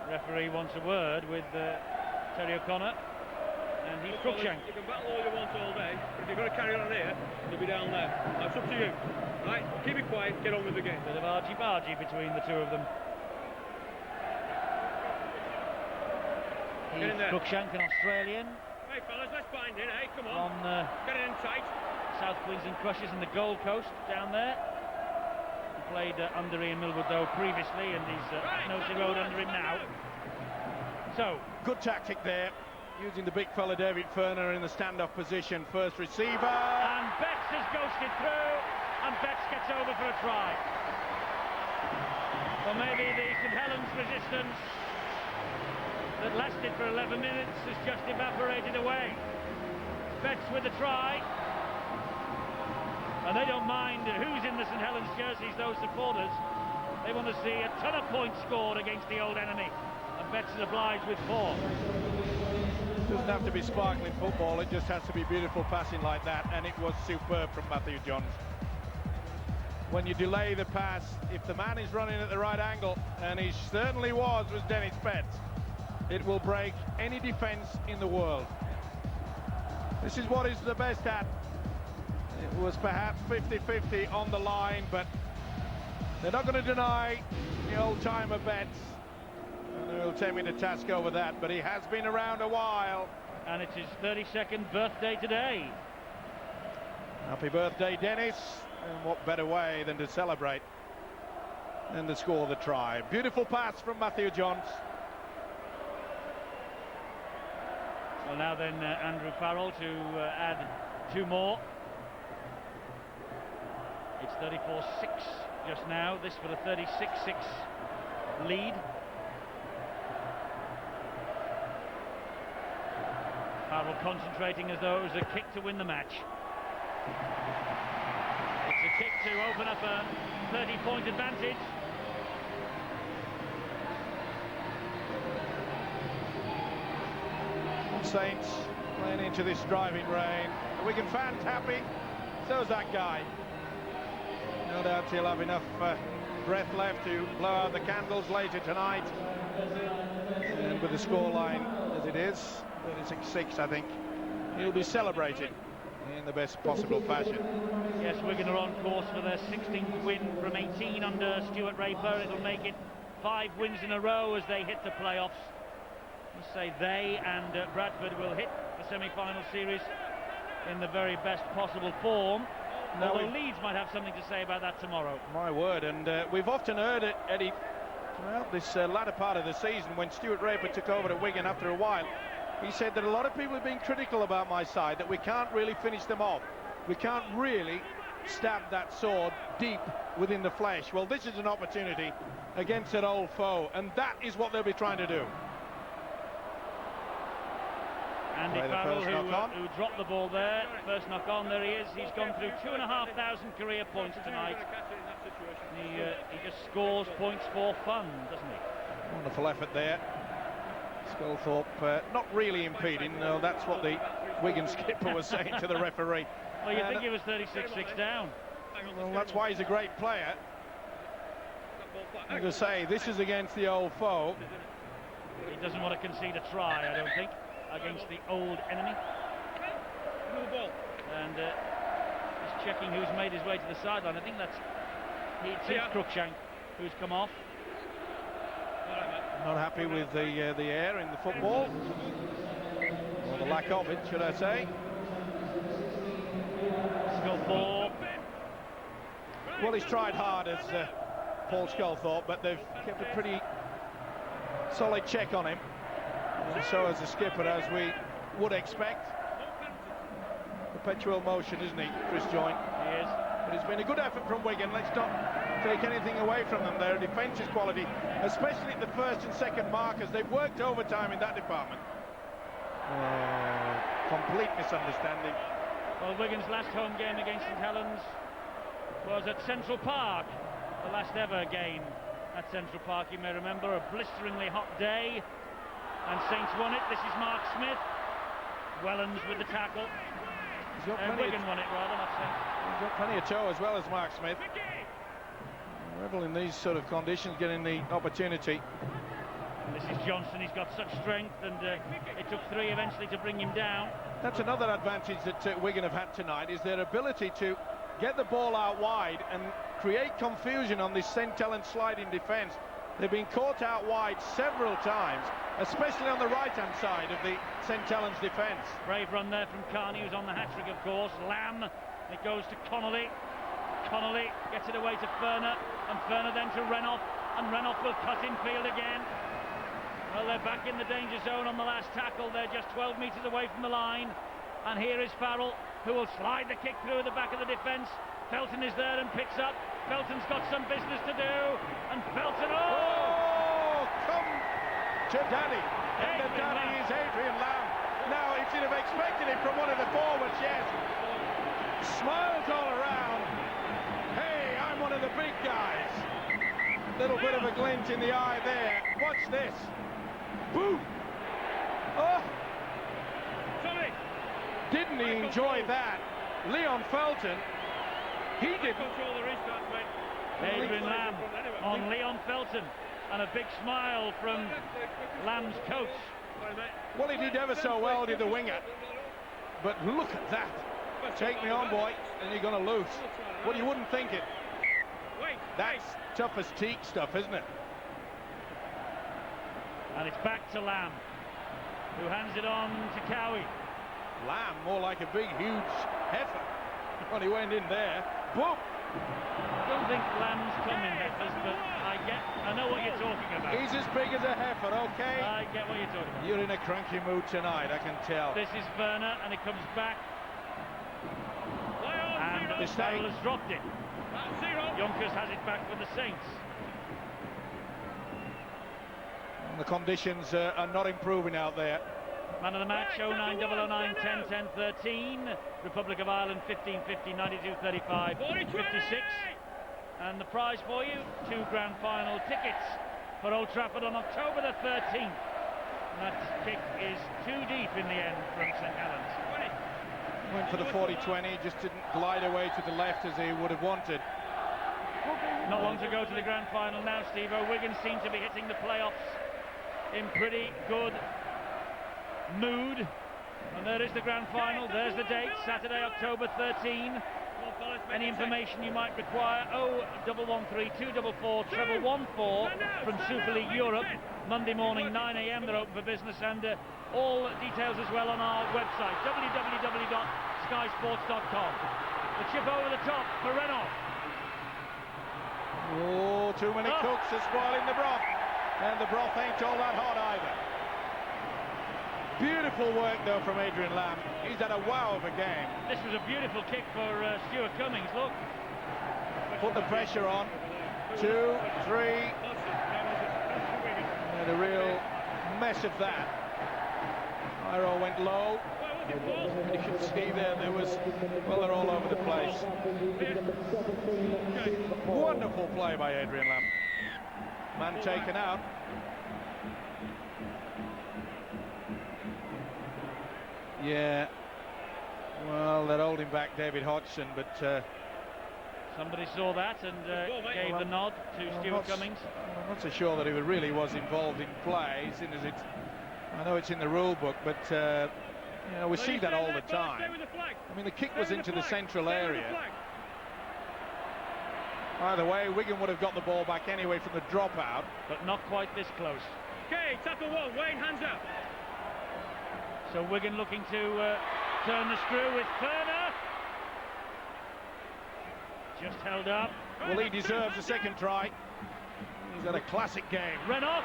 referee wants a word with Terry O'Connor, and he's Cruikshank. You can battle all you want all day, but if you've got to carry on here, you'll be down there. That's up to you. Right, keep it quiet, get on with the game. Bit of argy-bargy between the two of them. He's Cruikshank, an Australian. Hey fellas, let's bind in, hey, come on. Get it in tight. South Queensland Crushers in the Gold Coast down there. He played under Ian Millwood though previously, and he's Nosey Road under him now. So, good tactic there, using the big fella David Ferner in the standoff position. First receiver. And Betts has ghosted through, and Betts gets over for a try. Well, maybe the St Helens resistance that lasted for 11 minutes has just evaporated away. Betts with a try. And they don't mind who's in the St Helens jerseys, those supporters. They want to see a ton of points scored against the old enemy. And Betts is obliged with 4. It doesn't have to be sparkling football, it just has to be beautiful passing like that, and it was superb from Matthew Johns. When you delay the pass, if the man is running at the right angle, and he certainly was Dennis Betts, it will break any defence in the world. This is what he's the best at. It was perhaps 50-50 on the line, but they're not going to deny the old-timer Betts. And he'll take me to task over that, but he has been around a while. And it's his 32nd birthday today. Happy birthday, Dennis. And what better way than to celebrate and to score the try. Beautiful pass from Matthew Johns. Well, now then, Andrew Farrell to add 2 more. It's 34-6 just now, this for the 36-6 lead. Farrell concentrating as though it was a kick to win the match. It's a kick to open up a 30-point advantage. Saints playing into this driving rain. The Wigan fans happy, so's that guy. No doubt he'll have enough breath left to blow out the candles later tonight. And with the scoreline as it is, 36-6, I think, he'll be celebrating in the best possible fashion. Yes, Wigan are on course for their 16th win from 18 under Stuart Raper. It'll make it 5 wins in a row as they hit the playoffs. Let's say they and Bradford will hit the semi-final series in the very best possible form. Now although Leeds might have something to say about that tomorrow. My word, and we've often heard it, Eddie, throughout this latter part of the season, when Stuart Raper took over at Wigan after a while, he said that a lot of people have been critical about my side, that we can't really finish them off. We can't really stab that sword deep within the flesh. Well, this is an opportunity against an old foe, and that is what they'll be trying to do. Andy Farrell, who dropped the ball there. First knock on, there he is. He's gone through 2,500 career points tonight. He just scores points for fun, doesn't he? Wonderful effort there. Sculthorpe not really impeding. No, that's what the Wigan skipper was saying to the referee. Well, you think he was 36-6 down. Well, that's why he's a great player. I'm going to say, this is against the old foe. He doesn't want to concede a try, I don't think, against the old enemy. And he's checking who's made his way to the sideline. I think that's Cruikshank who's come off. Not happy with the air in the football, or the lack of it, should I say. Sculthorpe. Well, he's tried hard as Paul Sculthorpe, but they've kept a pretty solid check on him. And so has the skipper, as we would expect. Perpetual motion, isn't he, Chris Joynt? He is. But it's been a good effort from Wigan. Let's not take anything away from them. Their defence is quality, especially at the first and second markers. They've worked overtime in that department. Complete misunderstanding. Well, Wigan's last home game against St Helens was at Central Park, the last ever game at Central Park, you may remember. A blisteringly hot day, and Saints won it. This is Mark Smith. Wellens with the tackle. He's got plenty Wigan won it, rather, not Saints. He's got plenty of toe as well as Mark Smith. Rebel in these sort of conditions, getting the opportunity. This is Johnson. He's got such strength, and it took 3 eventually to bring him down. That's another advantage that Wigan have had tonight, is their ability to get the ball out wide and create confusion on this St. Helens sliding defence. They've been caught out wide several times, especially on the right-hand side of the St. Helens defence. Brave run there from Carney, who's on the hat-trick, of course. Lamb, it goes to Connolly. Connolly gets it away to Ferner, and Ferner then to Renoff, and Renoff will cut in field again. Well, they're back in the danger zone on the last tackle. They're just 12 metres away from the line. And here is Farrell, who will slide the kick through the back of the defence. Felton is there and picks up. Felton's got some business to do. And Felton, oh, come to Daddy. And the Daddy is Adrian Lamb. Now, if you'd have expected it from one of the forwards, yes. Smiles all around. Hey, I'm one of the big guys. Little bit of a glint in the eye there. Watch this. Boom! Oh! Sorry. Didn't he enjoy that? Leon Felton, he didn't. Control the restart, mate. Adrian Lamb on Leon Felton, and a big smile from Lamb's coach. Well, he did ever so well, did the winger. But look at that. Take me on, boy, and you're going to lose. Well, you wouldn't think it. That's tough as teak stuff, isn't it? And it's back to Lamb, who hands it on to Cowie. Lamb, more like a big, huge heifer. When he went in there, boom! I don't think Lamb's come in heifers, but I know what you're talking about. He's as big as a heifer, okay? I get what you're talking about. You're in a cranky mood tonight, I can tell. This is Werner, and it comes back. And Farrell has dropped it. Yonkers has it back for the Saints. The conditions are not improving out there. Man of the match, 09009 10 10 13. Republic of Ireland 1550 92 35 56. And the prize for you, 2 grand final tickets for Old Trafford on October the 13th. And that kick is too deep in the end from St. Helens. Went for the 40-20, just didn't glide away to the left as he would have wanted. Not long to go to the grand final now, Steve-O. Wigan seem to be hitting the playoffs in pretty good mood. And there is the grand final. There's the date, Saturday, October 13. Any information you might require, 0113 244 114 from Super League Europe. Monday morning, 9 AM, they're open for business, and all details as well on our website, www.skysports.com. The chip over the top for Renoff. Oh, too many cooks are spoiling the broth. And the broth ain't all that hot either. Beautiful work, though, from Adrian Lamb. He's had a wow of a game. This was a beautiful kick for Stuart Cummings, look. Put the pressure on. 2, 3. And a real mess of that. Iro went low. You can see there was, well, they're all over the place. Wonderful play by Adrian Lamb. Man taken out. Yeah. Well, they're holding back David Hodgson, but somebody saw that and gave the nod to Stuart Cummings. I'm not so sure that he really was involved in play, seeing as it's, I know it's in the rule book, but you know, we see that all the time. I mean, the kick was into the central area. Either way, Wigan would have got the ball back anyway from the dropout, but not quite this close. Okay, tackle 1, Wayne, hands up. So Wigan looking to turn the screw with Turner. Just held up. Well, he deserves a second try. He's had a classic game. Renoff.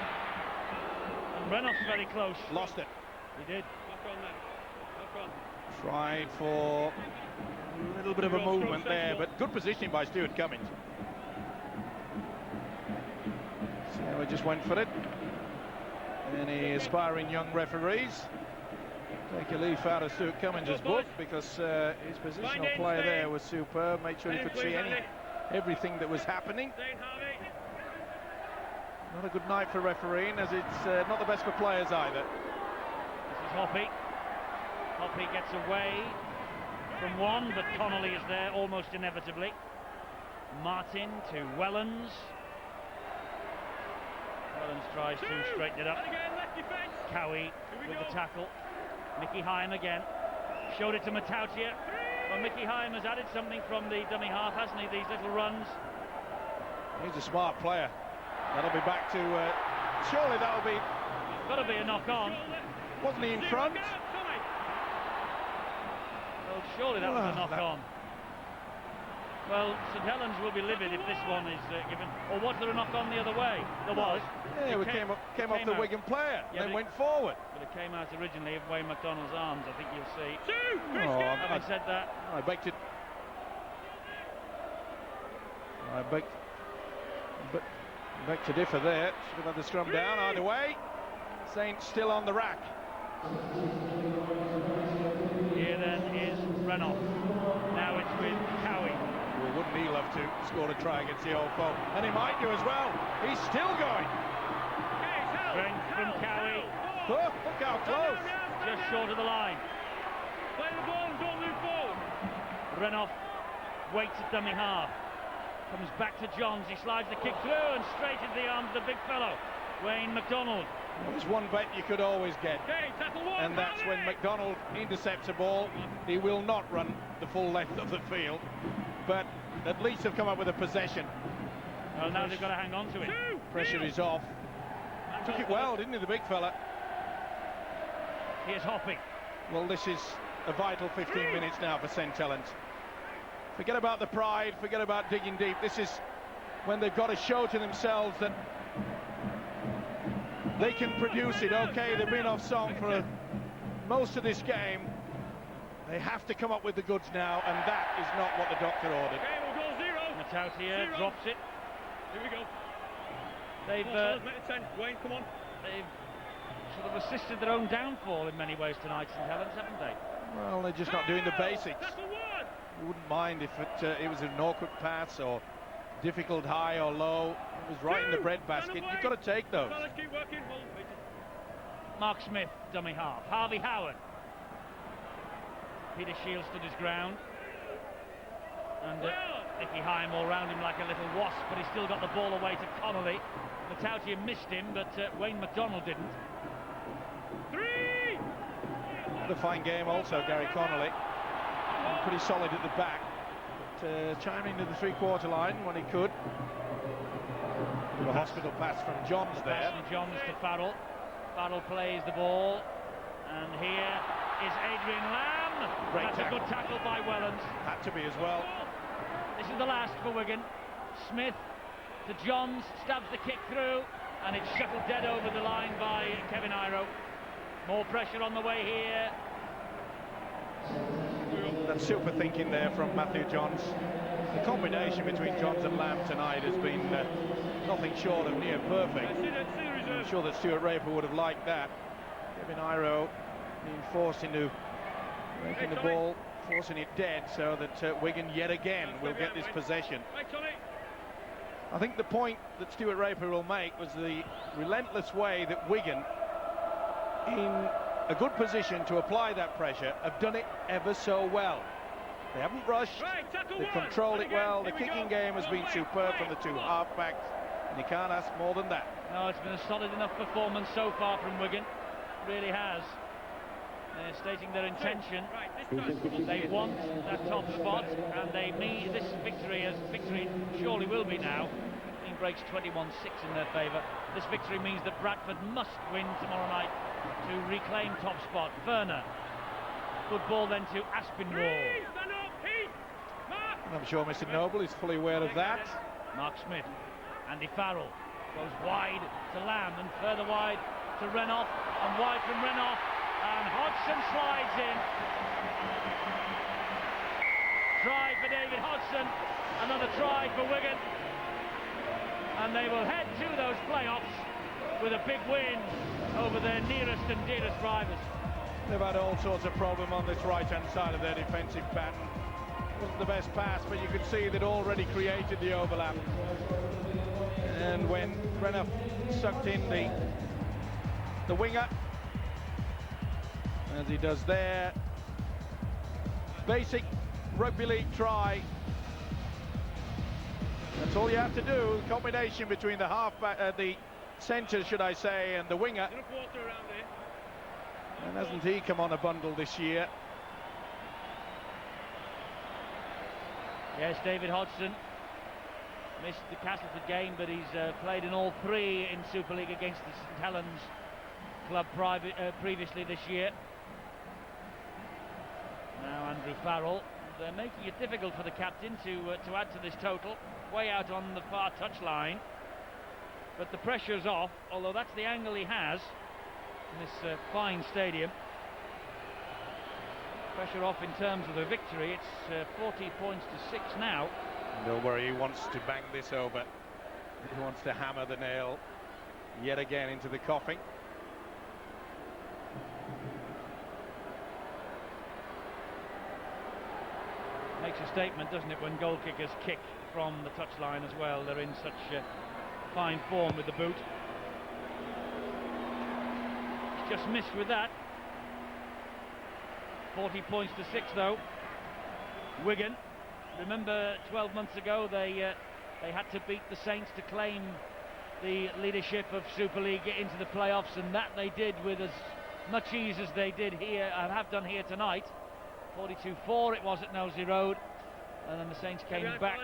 And Renoff's very close. Lost it. He did. Tried for a little bit of a movement there, but good positioning by Stuart Cummings. So we just went for it. Any aspiring young referees, take a leaf out of Stuart Cummings' book, because his positional play there was superb. Made sure he could see everything that was happening. Not a good night for refereeing, as it's not the best for players either. This is Hoppy. Hoppy gets away. from one, but Connolly is there almost inevitably. Martin to Wellens. Wellens tries to straighten it up. Cowie with the tackle. Mickey Hyam again. Showed it to Matautia. Well, Mickey Hyam has added something from the dummy half, hasn't he? These little runs. He's a smart player. That'll be back to... surely that'll be... Got to be a knock-on. Wasn't he in front? Well, surely that was a knock-on. Well, St Helens will be livid if this one is given. Or was there a knock-on the other way? There was. Yeah, it came off the Wigan player, then went forward. But it came out originally of Wayne McDonald's arms, I think you'll see. Having said that... I beg to differ there. Should have had the scrum down either way. Saints still on the rack. Here then is Renoff. Now it's with Cowie. Well, wouldn't he love to score a try against the old foe? And he might do as well. He's still going. Strength from Cowie. Oh, look how close. Just short of the line. Play the ball and don't move forward. Renoff waits at dummy half. Comes back to Johns. He slides the kick through and straight into the arms of the big fellow, Wayne McDonald. There's one bet you could always get, and that's when McDonald intercepts a ball, he will not run the full length of the field, but at least have come up with a possession. Well, now they've got to hang on to it. Pressure is off. Took it well, didn't he, the big fella? Here's Hopping. Well, this is a vital 15 minutes now for St Helens. Forget about the pride, forget about digging deep. This is when they've got to show to themselves that they can produce it. Okay, they've been off song for most of this game. They have to come up with the goods now, and that is not what the doctor ordered. Okay, we'll go 0. Matautia drops it. Here we go. They've make it 10. Wayne, come on. They've sort of assisted their own downfall in many ways tonight, St Helens, haven't they? Well, they're just not doing the basics. You wouldn't mind if it was an awkward pass or difficult high or low. It was right in the breadbasket. You've got to take those. Let's keep working. Mark Smith, dummy half. Harvey Howard. Peter Shields stood his ground. And Nicky Hyam all round him like a little wasp, but he still got the ball away to Connolly. Matautia missed him, but Wayne McDonald didn't. 3! The fine game also, Gary Connolly. Pretty solid at the back, but chiming into the three-quarter line when he could. The hospital pass from Johns there. From Johns to Farrell. Farrell plays the ball, and here is Adrian Lamb. That's a good tackle by Wellens. Had to be as well. This is the last for Wigan. Smith to Johns, stabs the kick through, and it's shuttled dead over the line by Kevin Iro. More pressure on the way here. That super thinking there from Matthew Johns. The combination between Johns and Lamb tonight has been nothing short of near perfect. I'm sure that Stuart Raper would have liked that. Kevin Iro being forced into making the ball, forcing it dead, so that Wigan yet again will get this possession. I think the point that Stuart Raper will make was the relentless way that Wigan, in a good position to apply that pressure, have done it ever so well. They haven't rushed, they've controlled it well. The kicking game has been superb from the two halfbacks, and you can't ask more than that. No, it's been a solid enough performance so far from Wigan. It really has. They're stating their intention. They want that top spot, and they need this victory, as victory surely will be now. Team breaks 21-6 in their favour. This victory means that Bradford must win tomorrow night to reclaim top spot. Werner. Good ball then to Aspinwall. I'm sure Mr. Noble is fully aware of that. Mark Smith. Andy Farrell goes wide to Lamb and further wide to Renoff, and wide from Renoff, and Hodgson slides in. Try for David Hodgson, another try for Wigan, and they will head to those playoffs with a big win over their nearest and dearest rivals. They've had all sorts of problem on this right-hand side of their defensive pattern. Wasn't the best pass, but you could see they'd already created the overlap. And when Renoff sucked in the winger, as he does there, basic rugby league try. That's all you have to do. Combination between the halfback, the centre, should I say, and the winger. And hasn't he come on a bundle this year? Yes, David Hodgson missed the Castleford game, but he's played in all three in Super League against the St Helens club previously this year. Now Andrew Farrell. They're making it difficult for the captain to add to this total. Way out on the far touchline, but the pressure's off, although that's the angle he has in this fine stadium. Pressure off in terms of the victory. It's 40 points to 6 now. Don't worry, he wants to bang this over. He wants to hammer the nail yet again into the coffin. Makes a statement, doesn't it, when goal kickers kick from the touchline as well. They're in such fine form with the boot. He's just missed with that. 40 points to 6 though. Wigan, remember 12 months ago they had to beat the Saints to claim the leadership of Super League, get into the playoffs, and that they did with as much ease as they did here and have done here tonight. 42-4 it was at Knowsley Road, and then the Saints came back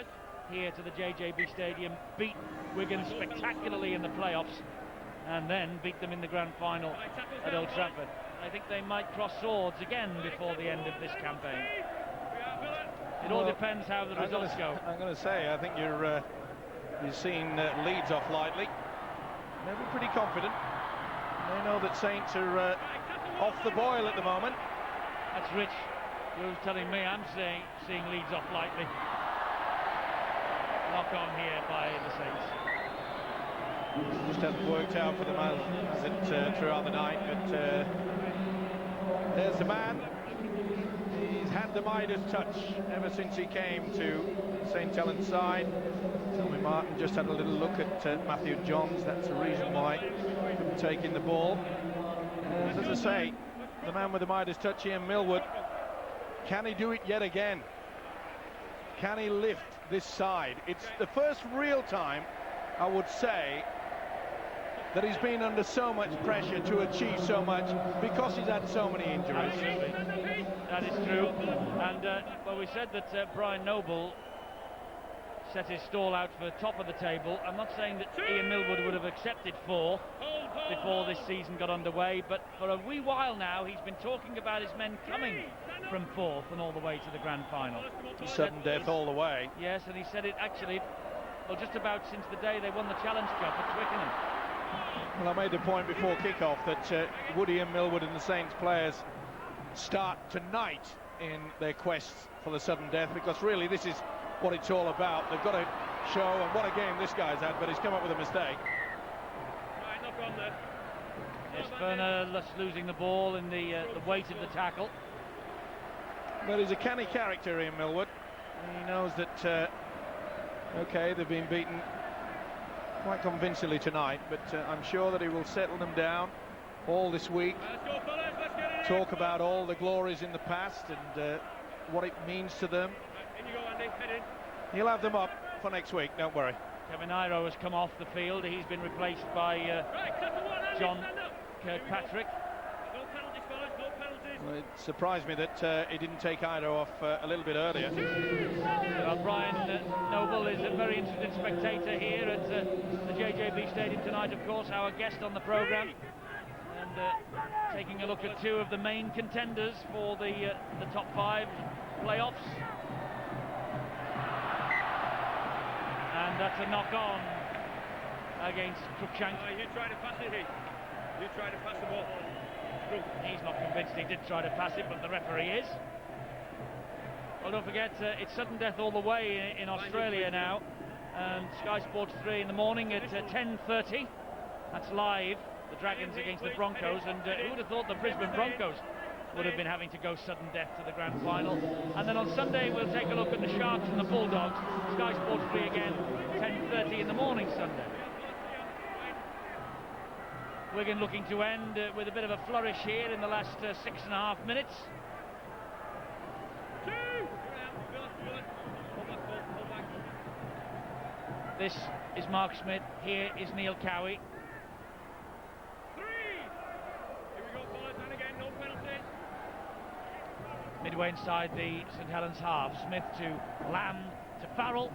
here to the JJB Stadium, beat Wigan spectacularly in the playoffs, and then beat them in the grand final at Old Trafford. I think they might cross swords again before the end of this campaign. It all depends how the results go. I'm going to say, I think you're seeing Leeds off lightly. They'll be pretty confident. They know that Saints are off the boil at the moment. That's Rich. Who's telling me I'm seeing Leeds off lightly. Knock on here by the Saints. Just hasn't worked out for them as it throughout the night, but there's the man. He's had the Midas touch ever since he came to St Helens side. Tommy Martin just had a little look at Matthew Johns. That's the reason why he couldn't take in the ball. As I say, the man with the Midas touch here, Millwood. Can he do it yet again? Can he lift this side? It's the first real time, I would say, that he's been under so much pressure to achieve so much because he's had so many injuries. Absolutely. That is true. And well, we said that Brian Noble set his stall out for top of the table. I'm not saying that Ian Millwood would have accepted 4 before this season got underway, but for a wee while now he's been talking about his men coming from 4th and all the way to the grand final. Sudden death all the way. Yes, and he said it actually, well, just about since the day they won the Challenge Cup at Twickenham. Well, I made the point before kick-off that Woody and Millwood and the Saints players start tonight in their quest for the sudden death, because really this is what it's all about. They've got to show, and what a game this guy's had, but he's come up with a mistake. Right, knock on there. Yes, Werner losing the ball in the weight of the tackle. But he's a canny character in Millwood. He knows that, okay, they've been beaten quite convincingly tonight, but I'm sure that he will settle them down all this week. Let's go, fellas, let's get it. Talk about all the glories in the past and what it means to them. In you go, Andy, head in. He'll have them up for next week, don't worry. Kevin Iro has come off the field. He's been replaced by John Kirkpatrick. No penalties, fellas, no penalties. Well, it surprised me that he didn't take Iro off a little bit earlier. Well, Brian Noble is a very interested spectator here at the JJB Stadium tonight, of course, our guest on the programme. And taking a look at 2 of the main contenders for the top 5 playoffs. And that's a knock-on against Cruikshank. You try to pass it, you try to pass the ball. He's not convinced he did try to pass it, but the referee is. Well, don't forget, it's sudden death all the way in Australia now. And Sky Sports 3 in the morning at 10:30. That's live. The Dragons against the Broncos. And who would have thought the Brisbane Broncos would have been having to go sudden death to the grand final. And then on Sunday we'll take a look at the Sharks and the Bulldogs. Sky Sports 3 again, 10:30 in the morning Sunday. Wigan looking to end with a bit of a flourish here in the last 6.5 minutes. This is Mark Smith. Here is Neil Cowie. Midway inside the St Helens half. Smith to Lamb to Farrell.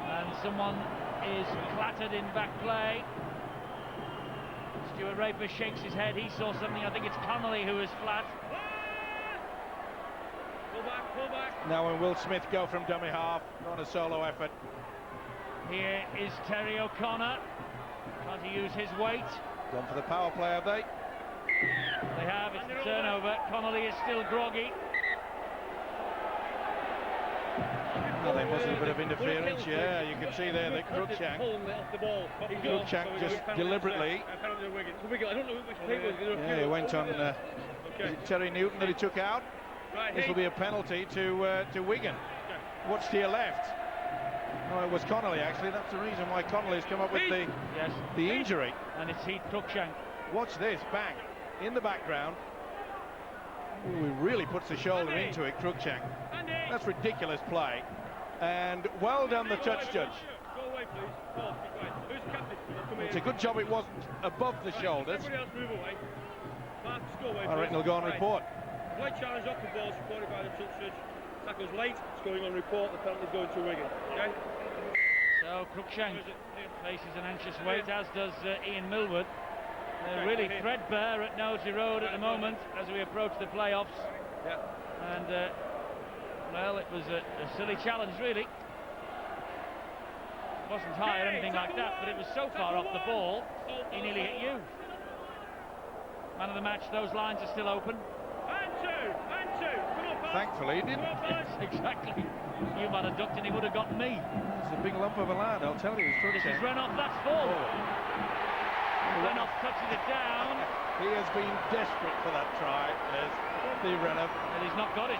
And someone is clattered in back play. Stuart Raper shakes his head. He saw something. I think it's Connolly who is flat. Pull back. Now when Will Smith go from dummy half on a solo effort. Here is Terry O'Connor trying to use his weight. Gone for the power play, have they? They have. It's the turnover. Connolly is still groggy. Well, there was a bit of interference, yeah. You can see there that Cruikshank just deliberately. Yeah, he went on. Is it Terry Newton that he took out? This will be a penalty to Wigan. What's to your left? No, it was Connolly actually. That's the reason why Connolly's come up with the injury. And it's Heath Cruikshank. Watch this, bang, in the background. Ooh, he really puts the shoulder into it, Cruikshank. That's ridiculous play. And well done, the touch judge. It's a good job it wasn't above the shoulders. I reckon he'll go on report. Late challenge off the ball, supported by the touch judge. Tackle's late, it's going on report. The penalty's going to Wigan. Okay? So Cruikshank faces an anxious wait, as does Ian Millwood. They're really threadbare at Noty Road at the moment as we approach the playoffs. Yeah. And well, it was a silly challenge, really. It wasn't high or anything like that, but it was so far off the ball, he nearly hit you. Man of the match, those lines are still open. And two. Come on, Thankfully, he didn't. Exactly. You might have ducked and he would have got me. It's a big lump of a lad, I'll tell you. This is Renoff, that's forward. Renoff touches it down. He has been desperate for that try, Steve Renoff. And he's not got it.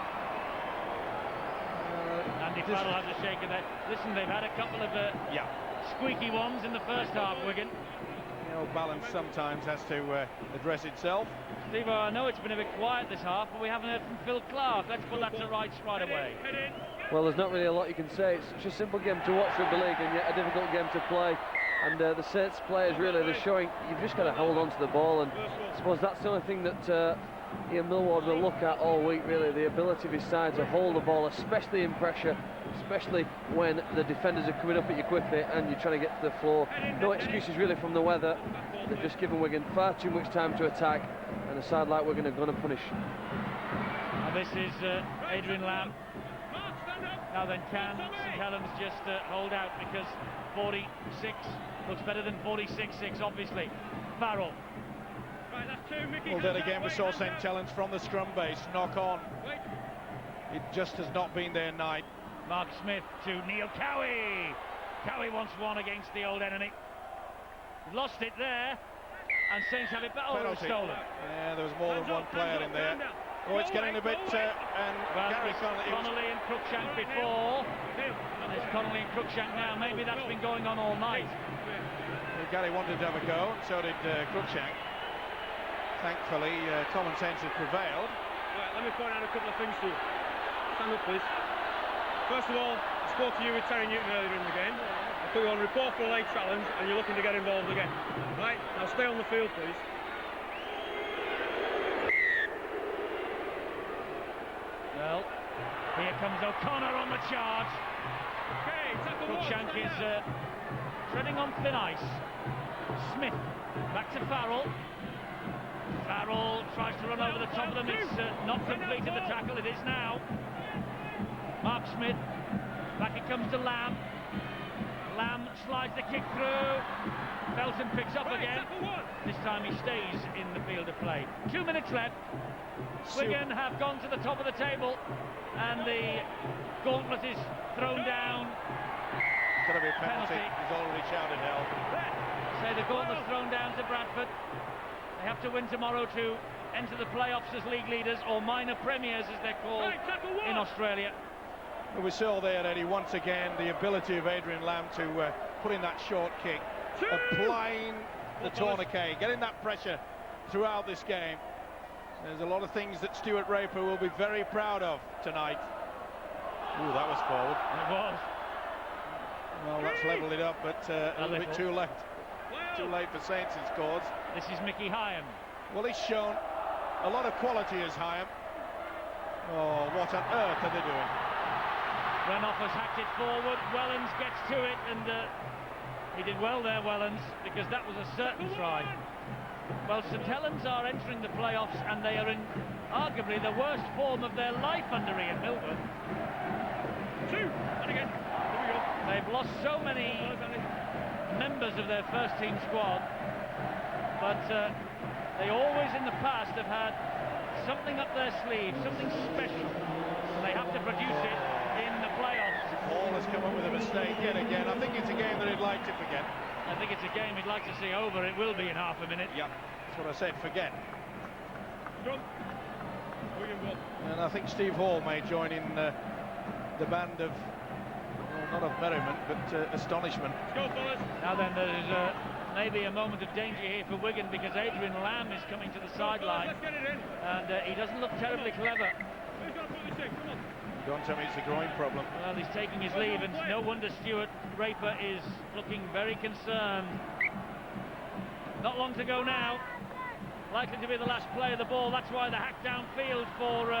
Andy Farrell has a shake of that. Listen, they've had a couple of squeaky ones in the first half, Wigan. You know, balance sometimes has to address itself. Steve, I know it's been a bit quiet this half, but we haven't heard from Phil Clark. Let's put that to rights right away. Well, there's not really a lot you can say. It's such a simple game to watch rugby league and yet a difficult game to play. And the Saints players, really, they're showing you've just got to hold on to the ball. And I suppose that's the only thing that Ian Millward will look at all week, really, the ability of his side to hold the ball, especially in pressure, especially when the defenders are coming up at you quickly and you're trying to get to the floor. No excuses really from the weather. They've just given Wigan far too much time to attack, and a side like Wigan are going to punish. And this is Adrian Lamb. Now then, can St Helens just hold out, because 46 looks better than 46-6, obviously. Farrell. Well, then again, we saw St Helens from the scrum base knock on. It just has not been their night. Mark Smith to Neil Cowie. Cowie wants one against the old enemy. Lost it there, and Saints have it back. Oh, it was stolen. Yeah, there was more than one player in there. Oh, it's getting a bit, and Gary Connolly and Cruikshank before. There's Connolly and Cruikshank now. Maybe that's been going on all night. Well, Gary wanted to have a go, and so did Cruikshank. Thankfully, common sense has prevailed. Right, let me point out a couple of things to you. Stand up, please. First of all, I spoke to you with Terry Newton earlier in the game. I put you on report for a late challenge, and you're looking to get involved again. Right, now stay on the field, please. Well, here comes O'Connor on the charge. Cruikshank is treading on thin ice. Smith back to Farrell. Farrell tries to run over the top of them. It's not completed the tackle. It is now. Mark Smith. Back it comes to Lamb. Lamb slides the kick through. Felton picks up again. This time he stays in the field of play. 2 minutes left. Wigan have gone to the top of the table, and the gauntlet is thrown down. It's got to be a penalty. He's already shouted hell. Say the gauntlet's thrown down to Bradford. They have to win tomorrow to enter the playoffs as league leaders, or minor premiers as they're called in Australia. Well, we saw there, Eddie, once again the ability of Adrian Lamb to put in that short kick, applying the tourniquet, getting that pressure throughout this game. There's a lot of things that Stuart Raper will be very proud of tonight. Ooh, that was forward. It was. Well, that's levelled it up, but a little bit too late. Too late for Saints' scores. This is Mickey Hyam. Well, he's shown a lot of quality as Hyam. Oh, what on earth are they doing? Renoff has hacked it forward. Wellens gets to it, and he did well there, Wellens, because that was a certain try. Well, St Helens are entering the playoffs, and they are in arguably the worst form of their life under Ian Milburn. And again. Here we go. They've lost so many members of their first team squad, but they always in the past have had something up their sleeve, something special, and they have to produce it in the playoffs. Hall has come up with a mistake yet again. I think it's a game that he'd like to forget. I think it's a game he'd like to see over. It will be in half a minute. Yeah, that's what I said, forget. And I think Steve Hall may join in the band of, well, not of merriment, but astonishment. Now then, there's maybe a moment of danger here for Wigan, because Adrian Lamb is coming to the sideline, and he doesn't look terribly clever. Don't tell me it's a groin problem. Well, he's taking his leave, and no wonder Stuart Raper is looking very concerned. Not long to go now. Likely to be the last play of the ball. That's why the hack downfield for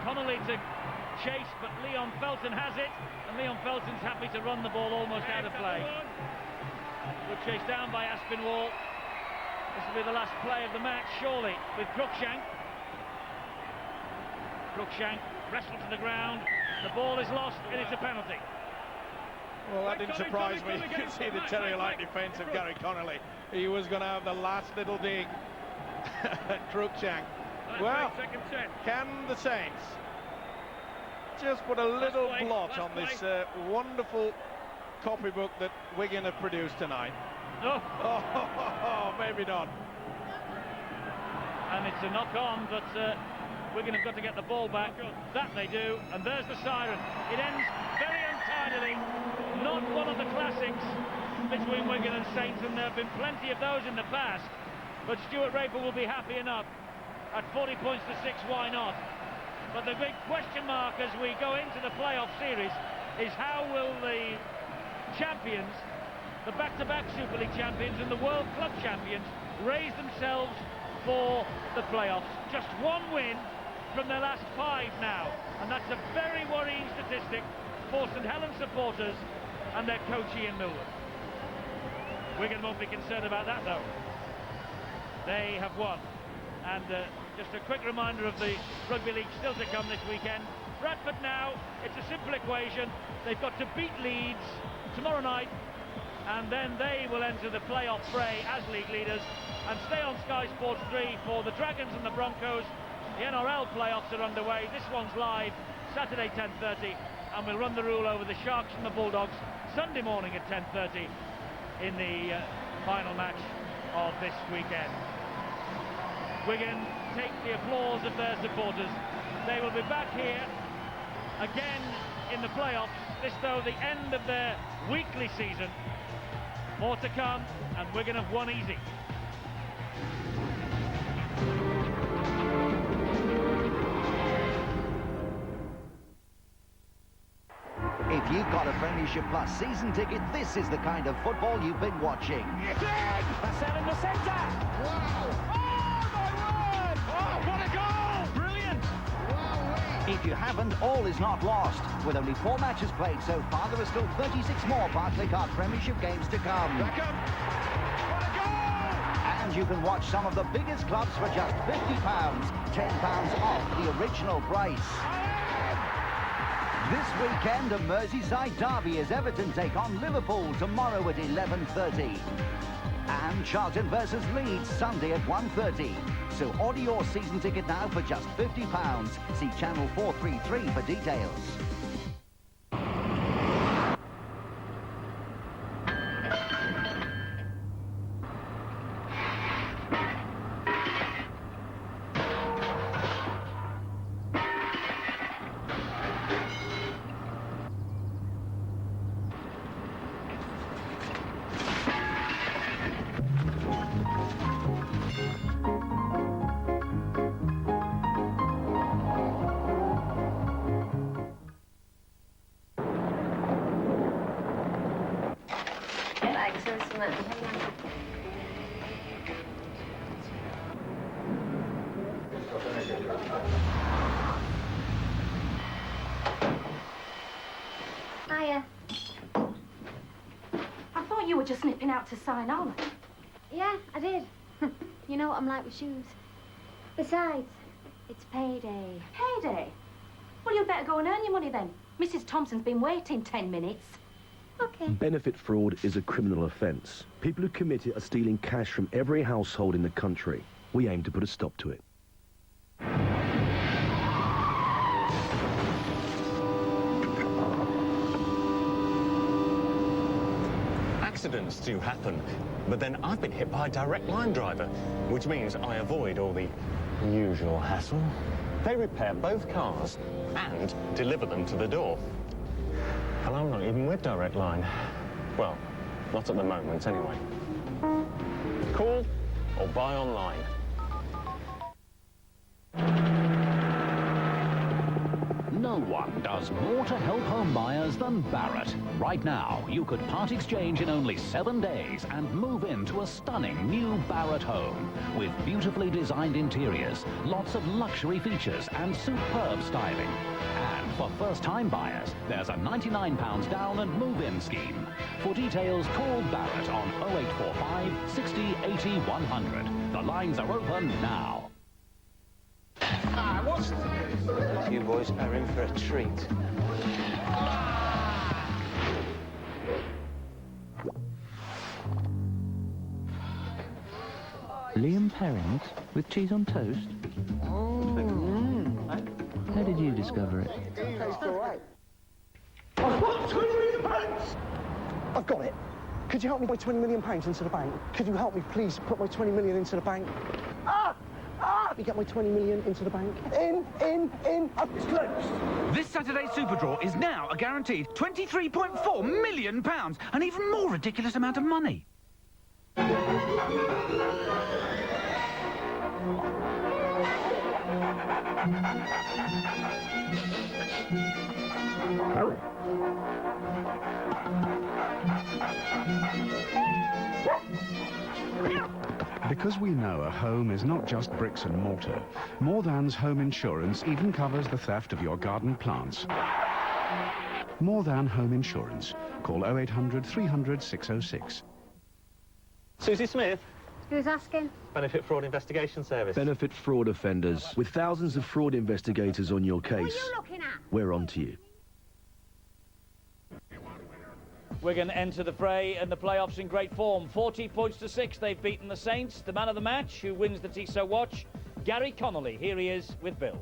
Connolly to chase, but Leon Felton has it, and Leon Felton's happy to run the ball almost out of play. Good chase down by Aspinwall. This will be the last play of the match, surely, with Cruikshank. Cruikshank wrestled to the ground. The ball is lost, and it's a penalty. Well, that didn't surprise me. You could see the terrier-like defence of Gary Connolly. He was going to have the last little dig at Cruikshank. Well, can the Saints just put a little blot on this wonderful copybook that Wigan have produced tonight? Oh, maybe not. And it's a knock-on, but Wigan have got to get the ball back. That they do, and there's the siren. It ends very untidily. Not one of the classics between Wigan and Saints, and there have been plenty of those in the past. But Stuart Raper will be happy enough. At 40 points to 6, why not? But the big question mark as we go into the playoff series is how will the champions, the back-to-back Super League champions and the World Club champions, raise themselves for the playoffs. Just one win from their last 5 now, and that's a very worrying statistic for St Helens supporters and their coach Ian Milburn. Wigan won't be concerned about that though. They have won. And just a quick reminder of the Rugby League still to come this weekend. Bradford now, it's a simple equation. They've got to beat Leeds tomorrow night, and then they will enter the playoff fray as league leaders and stay on Sky Sports 3 for the Dragons and the Broncos. The NRL playoffs are underway. This one's live Saturday 10:30, and we'll run the rule over the Sharks and the Bulldogs Sunday morning at 10:30 in the final match of this weekend. Wigan take the applause of their supporters. They will be back here again in the playoffs. This, though, the end of their weekly season. More to come, and Wigan have won easy. If you've got a Premiership Plus season ticket, this is the kind of football you've been watching. It's in! That's out in the centre! Wow! Oh, my word! Oh, what a goal! Brilliant! If you haven't, all is not lost. With only 4 matches played so far, there are still 36 more Barclaycard Premiership games to come. Beckham! What a goal! And you can watch some of the biggest clubs for just £50, £10 off the original price. This weekend, a Merseyside derby as Everton take on Liverpool tomorrow at 11:30. And Charlton versus Leeds Sunday at 1:30. So order your season ticket now for just £50. See channel 433 for details. Hiya. I thought you were just nipping out to sign on. Yeah, I did. You know what I'm like with shoes. Besides, it's payday. Payday? Well, you'd better go and earn your money then. Mrs. Thompson's been waiting 10 minutes. Okay. Benefit fraud is a criminal offence. People who commit it are stealing cash from every household in the country. We aim to put a stop to it. Accidents do happen, but then I've been hit by a direct line driver, which means I avoid all the usual hassle. They repair both cars and deliver them to the door. And I'm not even with Direct Line. Well, not at the moment, anyway. Call or buy online. No one does more to help home buyers than Barratt. Right now, you could part exchange in only 7 days and move into a stunning new Barratt home with beautifully designed interiors, lots of luxury features and superb styling. And for first-time buyers, there's a £99 down and move-in scheme. For details, call Barratt on 0845 60 80 100. The lines are open now. You boys are in for a treat. Liam Perrins with cheese on toast? How did you discover it? I've got £20 million! I've got it. Could you help me put £20 million into the bank? Could you help me, please, put my 20 million into the bank? Let me get my 20 million into the bank. In. It's closed. This Saturday's Super Draw is now a guaranteed £23.4 million, an even more ridiculous amount of money. Because we know a home is not just bricks and mortar, More Than's home insurance even covers the theft of your garden plants. More Than Home Insurance. Call 0800 300 606. Susie Smith, Who's asking? Benefit Fraud Investigation Service. Benefit fraud offenders. With thousands of fraud investigators on your case, What are you looking at? we're on to you. Wigan enter the fray and the playoffs in great form. 40 points to 6. They've beaten the Saints. The man of the match, who wins the Tissot watch, Gary Connolly. Here he is with Bill.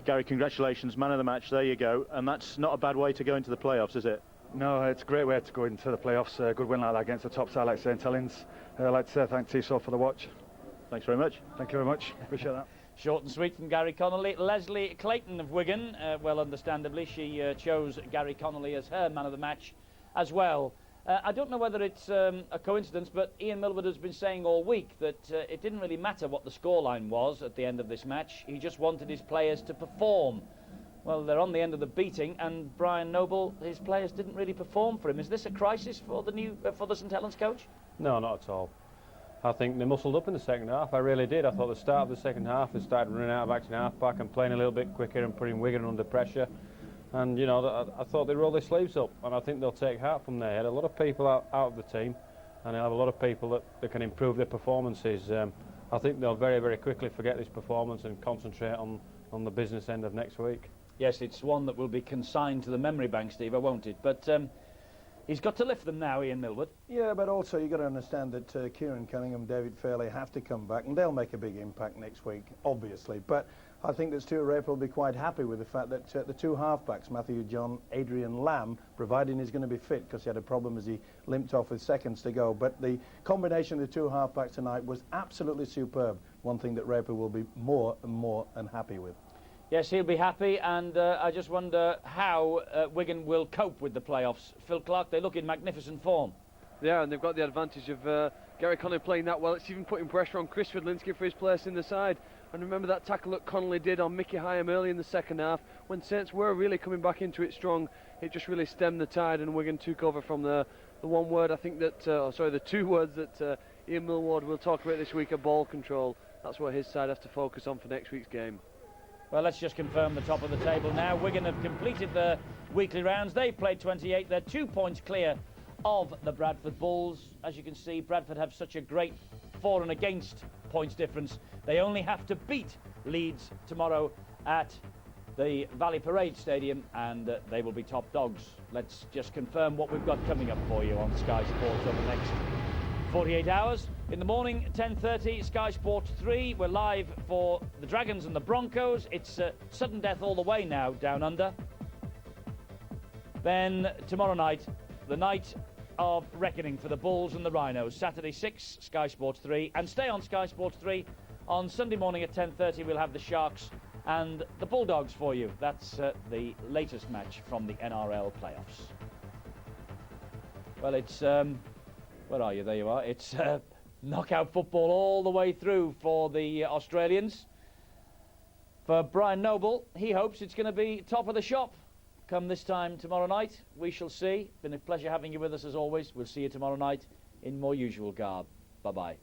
Gary, congratulations, man of the match. There you go. And that's not a bad way to go into the playoffs, is it? No, it's a great way to go into the playoffs. A good win like that against the top side like St Helens. I'd like to say thank Tissot for the watch. Thanks very much. Thank you very much. Appreciate that. Short and sweet from Gary Connolly. Leslie Clayton of Wigan, well, understandably, she chose Gary Connolly as her man of the match as well. I don't know whether it's a coincidence, but Ian Milward has been saying all week that it didn't really matter what the scoreline was at the end of this match. He just wanted his players to perform. Well, they're on the end of the beating, and Brian Noble, his players didn't really perform for him. Is this a crisis for the St Helens coach? No, not at all. I think they muscled up in the second half. I really did. I thought the start of the second half, they started running out of action half-back and playing a little bit quicker and putting Wigan under pressure. And, you know, I thought they rolled their sleeves up, and I think they'll take heart from there. They had a lot of people out of the team, and they'll have a lot of people that can improve their performances. I think they'll very, very quickly forget this performance and concentrate on the business end of next week. Yes, it's one that will be consigned to the memory bank, Steve, won't it? But he's got to lift them now, Ian Milward. Yeah, but also you've got to understand that Kieran Cunningham, David Fairley have to come back, and they'll make a big impact next week, obviously. But I think that Stuart Raper will be quite happy with the fact that the two half-backs, Matthew John, Adrian Lamb, providing he's going to be fit, because he had a problem as he limped off with seconds to go. But the combination of the two half-backs tonight was absolutely superb. One thing that Raper will be more and more unhappy with. Yes, he'll be happy, and I just wonder how Wigan will cope with the playoffs. Phil Clark, they look in magnificent form. Yeah, and they've got the advantage of Gary Connolly playing that well. It's even putting pressure on Chris Fridlinski for his place in the side. And remember that tackle that Connolly did on Mickey Hyam early in the second half. When Saints were really coming back into it strong, it just really stemmed the tide, and Wigan took over from there. The one word I think that, the two words that Ian Millward will talk about this week are ball control. That's what his side has to focus on for next week's game. Well, let's just confirm the top of the table now. Wigan have completed their weekly rounds. They've played 28. They're 2 points clear of the Bradford Bulls. As you can see, Bradford have such a great for and against points difference. They only have to beat Leeds tomorrow at the Valley Parade Stadium, and they will be top dogs. Let's just confirm what we've got coming up for you on Sky Sports over the next 48 hours. In the morning, 10:30, Sky Sports 3. We're live for the Dragons and the Broncos. It's sudden death all the way now, down under. Then tomorrow night, the night of reckoning for the Bulls and the Rhinos. Saturday 6, Sky Sports 3. And stay on Sky Sports 3. On Sunday morning at 10:30, we'll have the Sharks and the Bulldogs for you. That's the latest match from the NRL playoffs. Well, it's... where are you? There you are. It's knockout football all the way through for the Australians. For Brian Noble, he hopes it's going to be top of the shop come this time tomorrow night. We shall see. Been a pleasure having you with us as always. We'll see you tomorrow night in more usual garb. Bye-bye.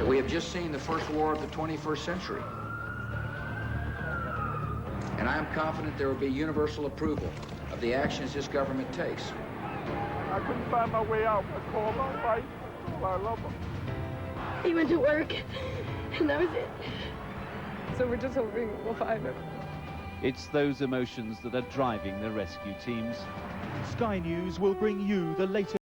We have just seen the first war of the 21st century. And I am confident there will be universal approval of the actions this government takes. I couldn't find my way out. I called my wife. I love her. He went to work, and that was it. So we're just hoping we'll find him. It's those emotions that are driving the rescue teams. Sky News will bring you the latest